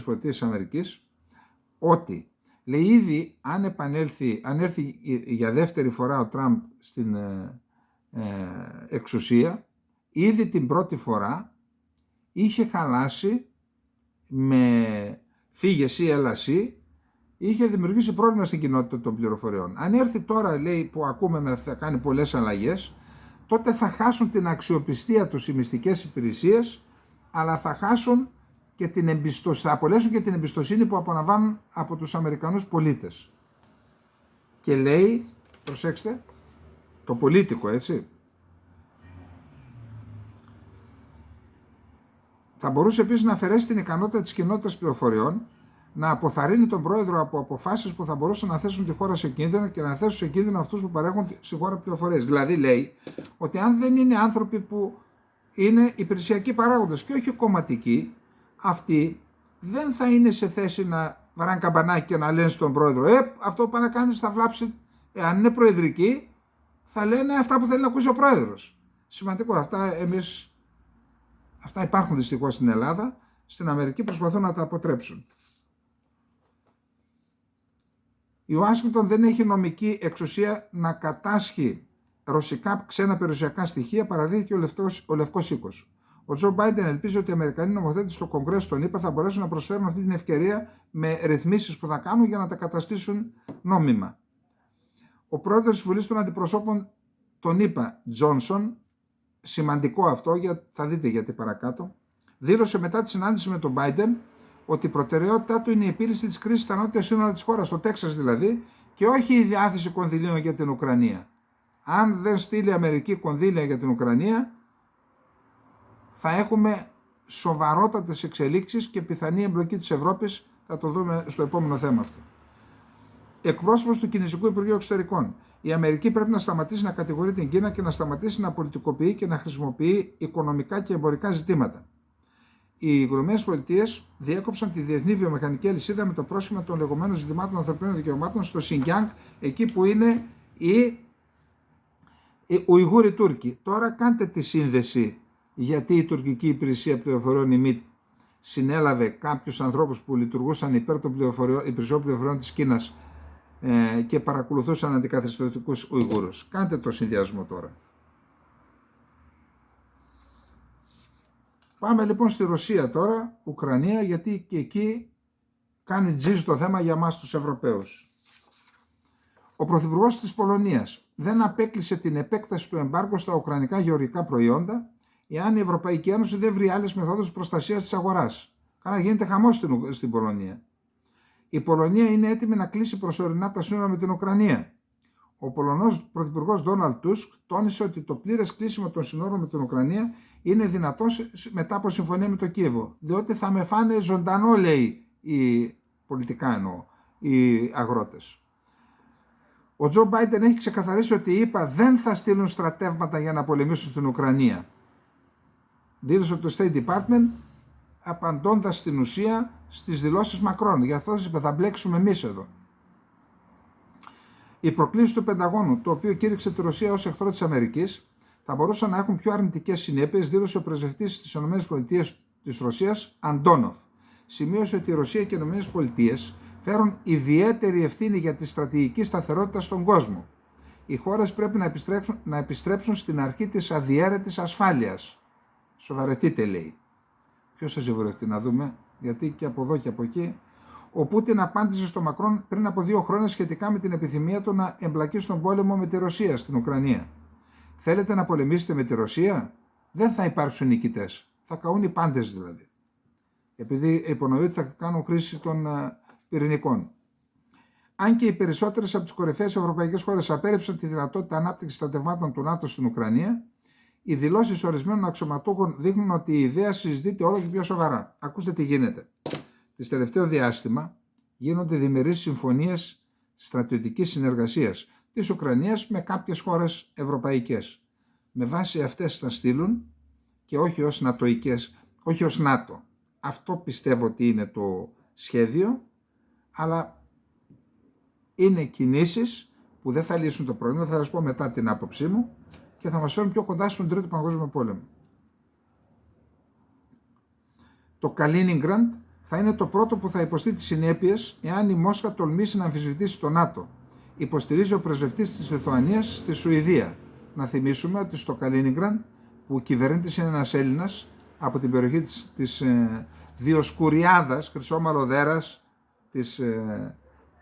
ότι, λέει, ήδη αν έρθει για δεύτερη φορά ο Τραμπ στην εξουσία, ήδη την πρώτη φορά είχε χαλάσει με φύγεσαι ή έλαση, είχε δημιουργήσει πρόβλημα στην κοινότητα των πληροφοριών. Αν έρθει τώρα, λέει, που ακούμε να θα κάνει πολλές αλλαγές, τότε θα χάσουν την αξιοπιστία τους οι μυστικές υπηρεσίες, αλλά θα χάσουν και την εμπιστοσύνη, θα απολέσουν και την εμπιστοσύνη που απολαμβάνουν από τους Αμερικανούς πολίτες. Και λέει, προσέξτε, το πολίτικο, έτσι, θα μπορούσε επίσης να αφαιρέσει την ικανότητα της κοινότητας πληροφοριών, να αποθαρρύνει τον πρόεδρο από αποφάσεις που θα μπορούσαν να θέσουν τη χώρα σε κίνδυνο και να θέσουν σε κίνδυνο αυτούς που παρέχουν στη χώρα πληροφορίες. Δηλαδή λέει ότι αν δεν είναι άνθρωποι που είναι υπηρεσιακοί παράγοντες και όχι κομματικοί, αυτοί δεν θα είναι σε θέση να βαράνε καμπανάκι και να λένε στον πρόεδρο αυτό που πάει να κάνεις θα βλάψει. Αν είναι προεδρικοί, θα λένε αυτά που θέλει να ακούσει ο πρόεδρος. Σημαντικό. Αυτά υπάρχουν δυστυχώς στην Ελλάδα. Στην Αμερική προσπαθούν να τα αποτρέψουν. Η Ουάσιγκτον δεν έχει νομική εξουσία να κατάσχει ρωσικά ξένα περιουσιακά στοιχεία, παραδείχθηκε ο Λευκός Οίκος. Ο Τζο Μπάιντεν ελπίζει ότι οι Αμερικανοί νομοθέτες στο Κογκρέσο των ΗΠΑ θα μπορέσουν να προσφέρουν αυτή την ευκαιρία με ρυθμίσεις που θα κάνουν για να τα καταστήσουν νόμιμα. Ο πρόεδρος της Βουλής των Αντιπροσώπων των ΗΠΑ, Τζόνσον, σημαντικό αυτό, θα δείτε γιατί παρακάτω, δήλωσε μετά τη συνάντηση με τον Biden ότι η προτεραιότητά του είναι η επίλυση της κρίσης στα νότια σύνορα της χώρας, στο Τέξας δηλαδή, και όχι η διάθεση κονδυλίων για την Ουκρανία. Αν δεν στείλει η Αμερική κονδύλια για την Ουκρανία, θα έχουμε σοβαρότατες εξελίξεις και πιθανή εμπλοκή της Ευρώπης, θα το δούμε στο επόμενο θέμα αυτό. Εκπρόσωπος του Κινεζικού Υπουργείου Εξωτερικών. Η Αμερική πρέπει να σταματήσει να κατηγορεί την Κίνα και να σταματήσει να πολιτικοποιεί και να χρησιμοποιεί οικονομικά και εμπορικά ζητήματα. Οι ΗΠΑ διέκοψαν τη διεθνή βιομηχανική αλυσίδα με το πρόσχημα των λεγόμενων ζητημάτων ανθρωπίνων δικαιωμάτων στο Σινγκιάνγκ, εκεί που είναι οι Ουιγούροι Τούρκοι. Τώρα κάντε τη σύνδεση γιατί η τουρκική υπηρεσία πληροφοριών, η ΜΙΤ, συνέλαβε κάποιους ανθρώπους που λειτουργούσαν υπέρ των υπηρεσιών πληροφοριών της Κίνας και παρακολουθούσαν αντικαθεστωτικούς Ουιγούρους. Κάντε το συνδυασμό τώρα. Πάμε λοιπόν στη Ρωσία τώρα, Ουκρανία, γιατί και εκεί κάνει τζιζ το θέμα για μας τους Ευρωπαίους. Ο Πρωθυπουργός της Πολωνίας δεν απέκλεισε την επέκταση του εμπάργου στα ουκρανικά γεωργικά προϊόντα, εάν η Ευρωπαϊκή Ένωση δεν βρει άλλες μεθόδους προστασίας της αγοράς. Κάνα γίνεται χαμός στην Πολωνία. Η Πολωνία είναι έτοιμη να κλείσει προσωρινά τα σύνορα με την Ουκρανία. Ο Πολωνός Πρωθυπουργός Ντόναλντ Τούσκ τόνισε ότι το πλήρες κλείσιμο των σύνορων με την Ουκρανία είναι δυνατό μετά από συμφωνία με το Κίεβο. Διότι θα με φάνε ζωντανό, λέει, πολιτικά εννοώ, οι αγρότες. Ο Τζο Μπάιντεν έχει ξεκαθαρίσει ότι οι ΗΠΑ δεν θα στείλουν στρατεύματα για να πολεμήσουν στην Ουκρανία. Δήλωσε το State Department, απαντώντας στην ουσία στις δηλώσεις Μακρόν. Γι' αυτό είπε, θα μπλέξουμε εμείς εδώ. Οι προκλήσεις του Πενταγώνου, το οποίο κήρυξε τη Ρωσία ως εχθρό της Αμερικής, θα μπορούσαν να έχουν πιο αρνητικές συνέπειες, δήλωσε ο πρεσβευτής της ΗΠΑ της Ρωσίας, Αντόνοφ. Σημείωσε ότι η Ρωσία και οι ΗΠΑ φέρουν ιδιαίτερη ευθύνη για τη στρατηγική σταθερότητα στον κόσμο. Οι χώρες πρέπει να επιστρέψουν στην αρχή της αδιέρετης ασφάλειας. Σοβαρευτείτε, λέει. Ποιος θα ζευγορευτεί, να δούμε, γιατί και από εδώ και από εκεί. Ο Πούτιν απάντησε στο Μακρόν πριν από 2 χρόνια σχετικά με την επιθυμία του να εμπλακεί στον πόλεμο με τη Ρωσία στην Ουκρανία. Θέλετε να πολεμήσετε με τη Ρωσία? Δεν θα υπάρξουν νικητές. Θα καούν οι πάντες δηλαδή. Επειδή υπονοεί ότι θα κάνουν χρήση των πυρηνικών. Αν και οι περισσότερες από τις κορυφαίες ευρωπαϊκές χώρες απέρριψαν τη δυνατότητα ανάπτυξης στρατευμάτων του ΝΑΤΟ στην Ουκρανία, οι δηλώσεις ορισμένων αξιωματούχων δείχνουν ότι η ιδέα συζητείται όλο και πιο σοβαρά. Ακούστε τι γίνεται. Τις τελευταίο διάστημα γίνονται διμερείς συμφωνίες στρατιωτικής συνεργασίας της Ουκρανίας με κάποιες χώρες ευρωπαϊκές. Με βάση αυτές θα στείλουν και όχι ως νατοικές, όχι ως ΝΑΤΟ. Αυτό πιστεύω ότι είναι το σχέδιο, αλλά είναι κινήσεις που δεν θα λύσουν το πρόβλημα, θα σας πω μετά την άποψή μου, και θα μας φέρουν πιο κοντά στον Τρίτο Παγκόσμιο Πόλεμο. Το Καλίνιγκραντ θα είναι το πρώτο που θα υποστεί τις συνέπειες εάν η Μόσχα τολμήσει να αμφισβητήσει το ΝΑΤΟ, υποστηρίζει ο πρεσβευτής της Λιθουανίας στη Σουηδία. Να θυμίσουμε ότι στο Καλίνιγκραντ, που κυβερνήτης είναι ένας Έλληνας από την περιοχή της Διοσκουριάδας, Χρυσόμαλο-Δέρας,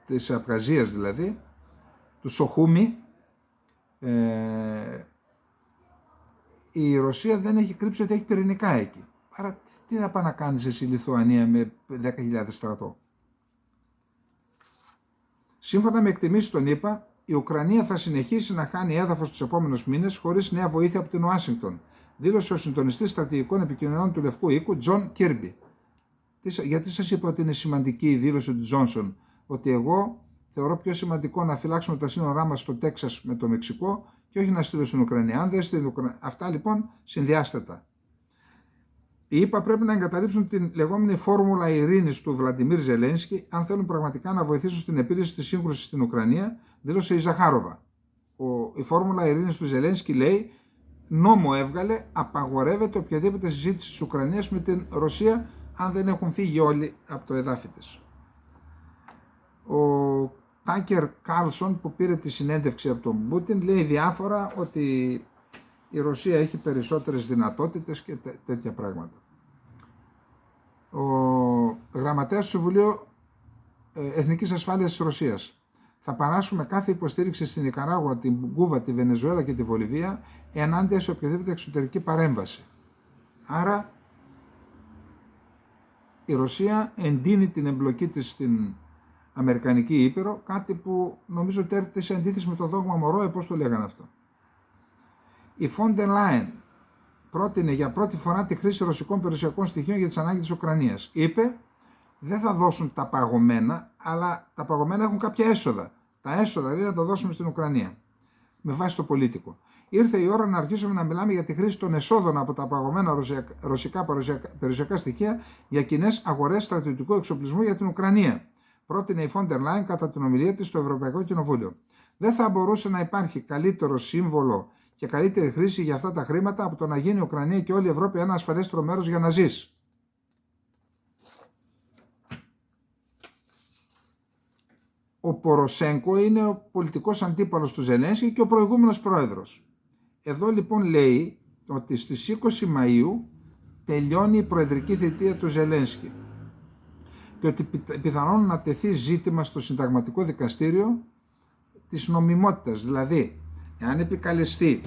της Απχαζίας δηλαδή, του Σοχούμι, η Ρωσία δεν έχει κρύψει ότι έχει πυρηνικά εκεί. Άρα τι θα πάει να κάνεις εσύ η Λιθουανία με 10.000 στρατό? Σύμφωνα με εκτιμήσεις των ΗΠΑ, η Ουκρανία θα συνεχίσει να χάνει έδαφος τους επόμενους μήνες χωρίς νέα βοήθεια από την Ουάσιγκτον, δήλωσε ο συντονιστής στρατηγικών επικοινωνιών του Λευκού Οίκου, Τζον Κίρμπι. Γιατί σας είπα ότι είναι σημαντική η δήλωση του Τζόνσον, ότι εγώ θεωρώ πιο σημαντικό να φυλάξουμε τα σύνορά μας στο Τέξας με το Μεξικό και όχι να στείλω στην Ουκρανία. Αν δεν στην Ουκρανία. Αυτά λοιπόν συνδυάστατα. Οι ΗΠΑ πρέπει να εγκαταλείψουν την λεγόμενη φόρμουλα ειρήνης του Βλαντιμίρ Ζελένσκι, αν θέλουν πραγματικά να βοηθήσουν στην επίλυση της σύγκρουσης στην Ουκρανία, δήλωσε η Ζαχάροβα. Η φόρμουλα ειρήνης του Ζελένσκι λέει, νόμο έβγαλε, απαγορεύεται οποιαδήποτε συζήτηση της Ουκρανίας με την Ρωσία, αν δεν έχουν φύγει όλοι από το εδάφι της. Ο Τάκερ Κάρλσον, που πήρε τη συνέντευξη από τον Πούτιν, λέει διάφορα ότι η Ρωσία έχει περισσότερες δυνατότητες και τέτοια πράγματα. Ο γραμματέας του Συμβουλίου Εθνικής Ασφάλειας της Ρωσίας: θα παράσχουμε κάθε υποστήριξη στην Νικαράγουα, την Κούβα, τη Βενεζουέλα και τη Βολιβία ενάντια σε οποιαδήποτε εξωτερική παρέμβαση. Άρα η Ρωσία εντείνει την εμπλοκή της στην Αμερικανική Ήπειρο, κάτι που νομίζω ότι έρχεται σε αντίθεση με το δόγμα Μωρόε, πώς το λέγανε αυτό. Η Φόντερ Λάιεν πρότεινε για πρώτη φορά τη χρήση ρωσικών περιουσιακών στοιχείων για τις ανάγκες της Ουκρανίας. Είπε, δεν θα δώσουν τα παγωμένα, αλλά τα παγωμένα έχουν κάποια έσοδα. Τα έσοδα δηλαδή να τα δώσουμε στην Ουκρανία, με βάση το πολίτικο. Ήρθε η ώρα να αρχίσουμε να μιλάμε για τη χρήση των εσόδων από τα παγωμένα ρωσικά περιουσιακά στοιχεία για κοινές αγορές στρατιωτικού εξοπλισμού για την Ουκρανία, πρότεινε η Φόντερ Λάιεν κατά την ομιλία της στο Ευρωπαϊκό Κοινοβούλιο. Δεν θα μπορούσε να υπάρχει καλύτερο σύμβολο και καλύτερη χρήση για αυτά τα χρήματα από το να γίνει η Ουκρανία και όλη η Ευρώπη ένα ασφαλέστερο μέρος για να ζεις. ο Ποροσέγκο είναι ο πολιτικός αντίπαλος του Ζελένσκι και ο προηγούμενος πρόεδρος. Εδώ λοιπόν λέει ότι στις 20 Μαΐου τελειώνει η προεδρική θητεία του Ζελένσκι και ότι πιθανόν να τεθεί ζήτημα στο συνταγματικό δικαστήριο της νομιμότητας. Δηλαδή, εάν επικαλεστεί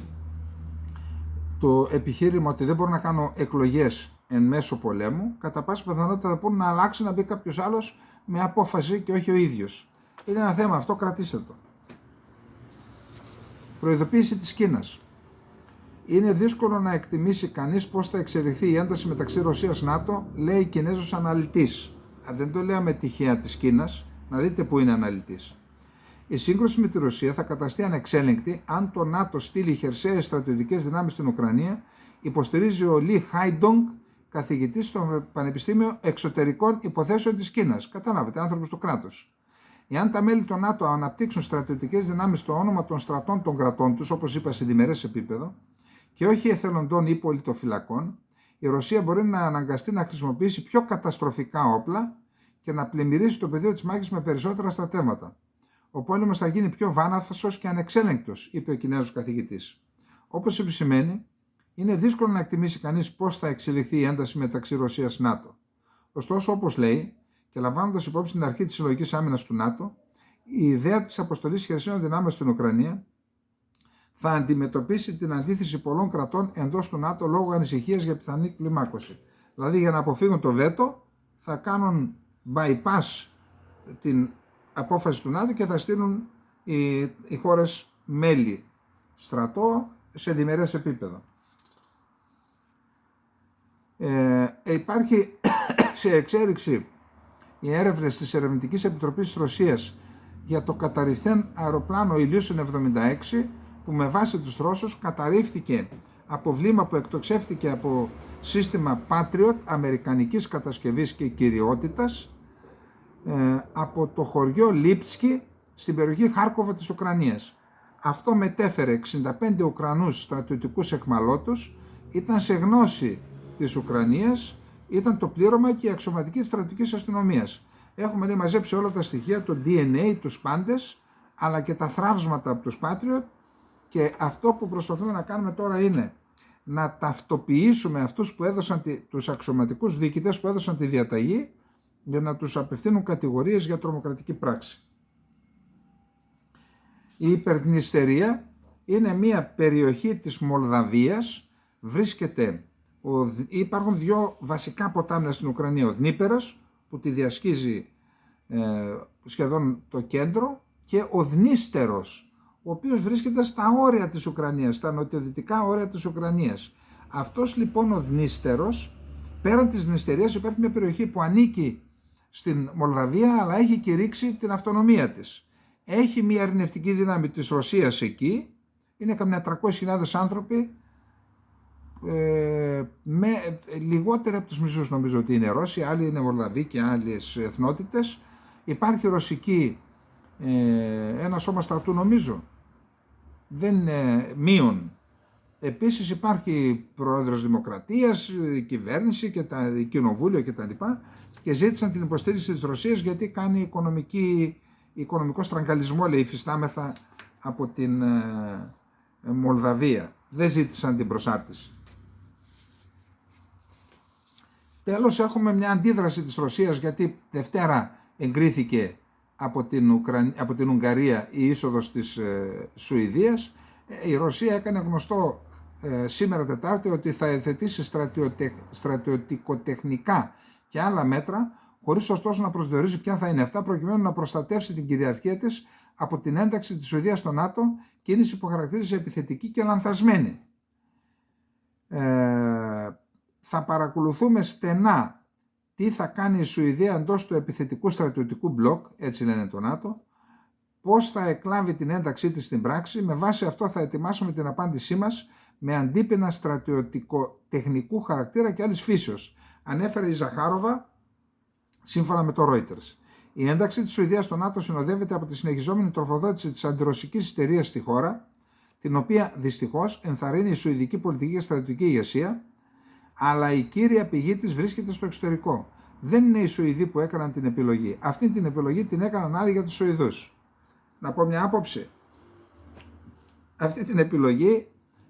το επιχείρημα ότι δεν μπορώ να κάνω εκλογές εν μέσω πολέμου, κατά πάσα πιθανότητα θα πούνε να αλλάξει, να μπει κάποιος άλλος με απόφαση και όχι ο ίδιος. Είναι ένα θέμα αυτό, κρατήστε το. Προειδοποίηση της Κίνας. Είναι δύσκολο να εκτιμήσει κανείς πώς θα εξελιχθεί η ένταση μεταξύ Ρωσίας-ΝΑΤΟ, λέει Κινέζος αναλυτής. Αν δεν το λέμε τυχαία της Κίνας, να δείτε πού είναι αναλυτής. Η σύγκρουση με τη Ρωσία θα καταστεί ανεξέλεγκτη αν το ΝΑΤΟ στείλει χερσαίες στρατιωτικές δυνάμεις στην Ουκρανία, υποστηρίζει ο Λι Χάιντονγκ, καθηγητής στο Πανεπιστήμιο Εξωτερικών Υποθέσεων της Κίνας. Καταλάβετε, άνθρωπος του κράτους. Εάν τα μέλη του ΝΑΤΟ αναπτύξουν στρατιωτικές δυνάμεις στο όνομα των στρατών των κρατών τους, όπως είπα σε διμερές επίπεδο, και όχι εθελοντών ή πολιτοφυλακών, η Ρωσία μπορεί να αναγκαστεί να χρησιμοποιήσει πιο καταστροφικά όπλα και να πλημμυρίσει το πεδίο της μάχης με περισσότερα στρατεύματα. Ο πόλεμος θα γίνει πιο βάναυσος και ανεξέλεγκτος, είπε ο Κινέζος καθηγητής. Όπως επισημαίνει, είναι δύσκολο να εκτιμήσει κανείς πώς θα εξελιχθεί η ένταση μεταξύ Ρωσίας-ΝΑΤΟ. Ωστόσο, όπως λέει, και λαμβάνοντας υπόψη την αρχή της συλλογικής άμυνας του ΝΑΤΟ, η ιδέα της αποστολής χερσαίων δυνάμεων στην Ουκρανία θα αντιμετωπίσει την αντίθεση πολλών κρατών εντός του ΝΑΤΟ λόγω ανησυχίας για πιθανή κλιμάκωση. Δηλαδή, για να αποφύγουν το βέτο, θα κάνουν bypass την απόφαση του ΝΑΤΟ και θα στείλουν οι χώρες μέλη στρατό σε διμερές επίπεδο. Υπάρχει σε εξέλιξη οι έρευνες της Ερευνητικής Επιτροπής της Ρωσίας για το καταρριφθέν αεροπλάνο Ilyushin 76, που με βάση τους Ρώσους καταρρίφθηκε από βλήμα που εκτοξεύτηκε από σύστημα Patriot αμερικανικής κατασκευής και κυριότητας από το χωριό Λίπτσκι στην περιοχή Χάρκοβα της Ουκρανίας. Αυτό μετέφερε 65 Ουκρανούς στρατιωτικούς εχμαλώτους, ήταν σε γνώση της Ουκρανίας, ήταν το πλήρωμα και η αξιωματική της στρατιωτικής αστυνομίας. Έχουμε μαζέψει όλα τα στοιχεία, το DNA, τους πάντες, αλλά και τα θραύσματα από τους Patriot, και αυτό που προσπαθούμε να κάνουμε τώρα είναι να ταυτοποιήσουμε αυτούς που έδωσαν, τους αξιωματικούς διοικητές που έδωσαν τη διαταγή, για να τους απευθύνουν κατηγορίες για τρομοκρατική πράξη. Η Υπερδνηστερία είναι μια περιοχή της Μολδαβίας, υπάρχουν δύο βασικά ποτάμια στην Ουκρανία, ο Δνίπερος που τη διασχίζει σχεδόν το κέντρο, και ο Δνίστερος, ο οποίος βρίσκεται στα όρια της Ουκρανίας, στα νοτιοδυτικά όρια της Ουκρανίας. Αυτός λοιπόν ο Δνίστερος, πέραν της Δνηστερίας, υπάρχει μια περιοχή που ανήκει στην Μολδαβία, αλλά έχει κηρύξει την αυτονομία της. Έχει μια ειρηνευτική δύναμη της Ρωσίας εκεί, είναι καμιά 300.000 άνθρωποι, με λιγότερα από τους μισούς νομίζω ότι είναι Ρώσοι, άλλοι είναι Μολδαβοί και άλλες εθνότητες. Υπάρχει ρωσική, ένα σώμα στρατού νομίζω, δεν είναι μείον. Επίσης υπάρχει πρόεδρος Δημοκρατίας, η κυβέρνηση και τα κοινοβούλιο κτλ. Και ζήτησαν την υποστήριξη της Ρωσίας γιατί κάνει οικονομικό στραγγαλισμό, λέει, υφιστάμεθα από την Μολδαβία. Δεν ζήτησαν την προσάρτηση. Τέλος, έχουμε μια αντίδραση της Ρωσίας, γιατί Δευτέρα εγκρίθηκε από την Ουγγαρία η είσοδος της Σουηδίας. Η Ρωσία έκανε γνωστό σήμερα Τετάρτη ότι θα εθετήσει στρατιωτικοτεχνικά και άλλα μέτρα, χωρίς ωστόσο να προσδιορίζει ποια θα είναι αυτά, προκειμένου να προστατεύσει την κυριαρχία της από την ένταξη της Σουηδίας στο ΝΑΤΟ, κίνηση που χαρακτήριζε επιθετική και λανθασμένη. Θα παρακολουθούμε στενά τι θα κάνει η Σουηδία εντός του επιθετικού στρατιωτικού μπλοκ, έτσι λένε το ΝΑΤΟ, πώς θα εκλάβει την ένταξή της στην πράξη. Με βάση αυτό θα ετοιμάσουμε την απάντησή μας με αντίπεινα στρατιωτικο-τεχνικού χαρακτήρα και άλλης φύσεως, ανέφερε η Ζαχάροβα σύμφωνα με το Reuters. Η ένταξη της Σουηδίας στο ΝΑΤΟ συνοδεύεται από τη συνεχιζόμενη τροφοδότηση της αντιρωσικής ιστερίας στη χώρα, την οποία δυστυχώς ενθαρρύνει η σουηδική πολιτική και στρατιωτική ηγεσία, αλλά η κύρια πηγή της βρίσκεται στο εξωτερικό. Δεν είναι οι Σουηδοί που έκαναν την επιλογή. Αυτή την επιλογή την έκαναν άλλοι για τους Σουηδούς. Να πω μια άποψη. Αυτή την επιλογή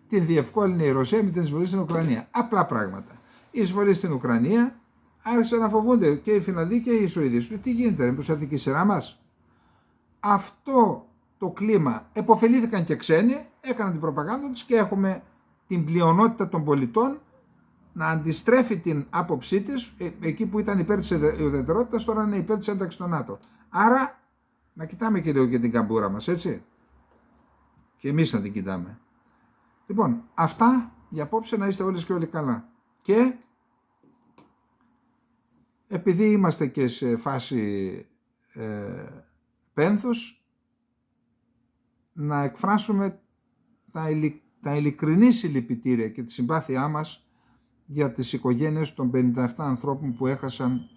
τη διευκόλυνε η Ρωσία με την εισβολή στην Ουκρανία. Απλά πράγματα. Η εισβολή στην Ουκρανία άρχισαν να φοβούνται και οι Φινλανδοί και οι Σουηδοί. Τι γίνεται, μήπως έρθει και η σειρά μας? Αυτό το κλίμα επωφελήθηκαν και ξένοι, έκαναν την προπαγάνδα τους και έχουμε την πλειονότητα των πολιτών να αντιστρέφει την άποψή της, εκεί που ήταν υπέρ της ουδετερότητας, τώρα είναι υπέρ της ένταξης στο ΝΑΤΟ. Άρα, να κοιτάμε και λίγο και την καμπούρα μας, έτσι. Και εμείς να την κοιτάμε. Λοιπόν, αυτά για απόψε, να είστε όλες και όλοι καλά. Και επειδή είμαστε και σε φάση πένθους, να εκφράσουμε τα ειλικρινή συλληπιτήρια και τη συμπάθειά μας για τις οικογένειες των 57 ανθρώπων που έχασαν,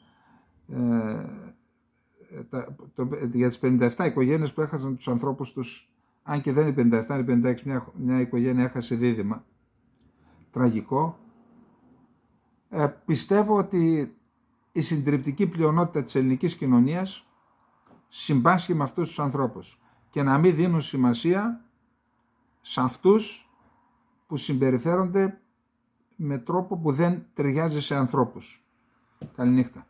για τις 57 οικογένειες που έχασαν τους ανθρώπους τους, αν και δεν είναι 57, είναι 56, μια οικογένεια έχασε δίδυμα. Τραγικό. Πιστεύω ότι η συντριπτική πλειονότητα της ελληνικής κοινωνίας συμπάσχει με αυτούς τους ανθρώπους και να μην δίνουν σημασία σε αυτούς που συμπεριφέρονται με τρόπο που δεν ταιριάζει σε ανθρώπους. Καληνύχτα.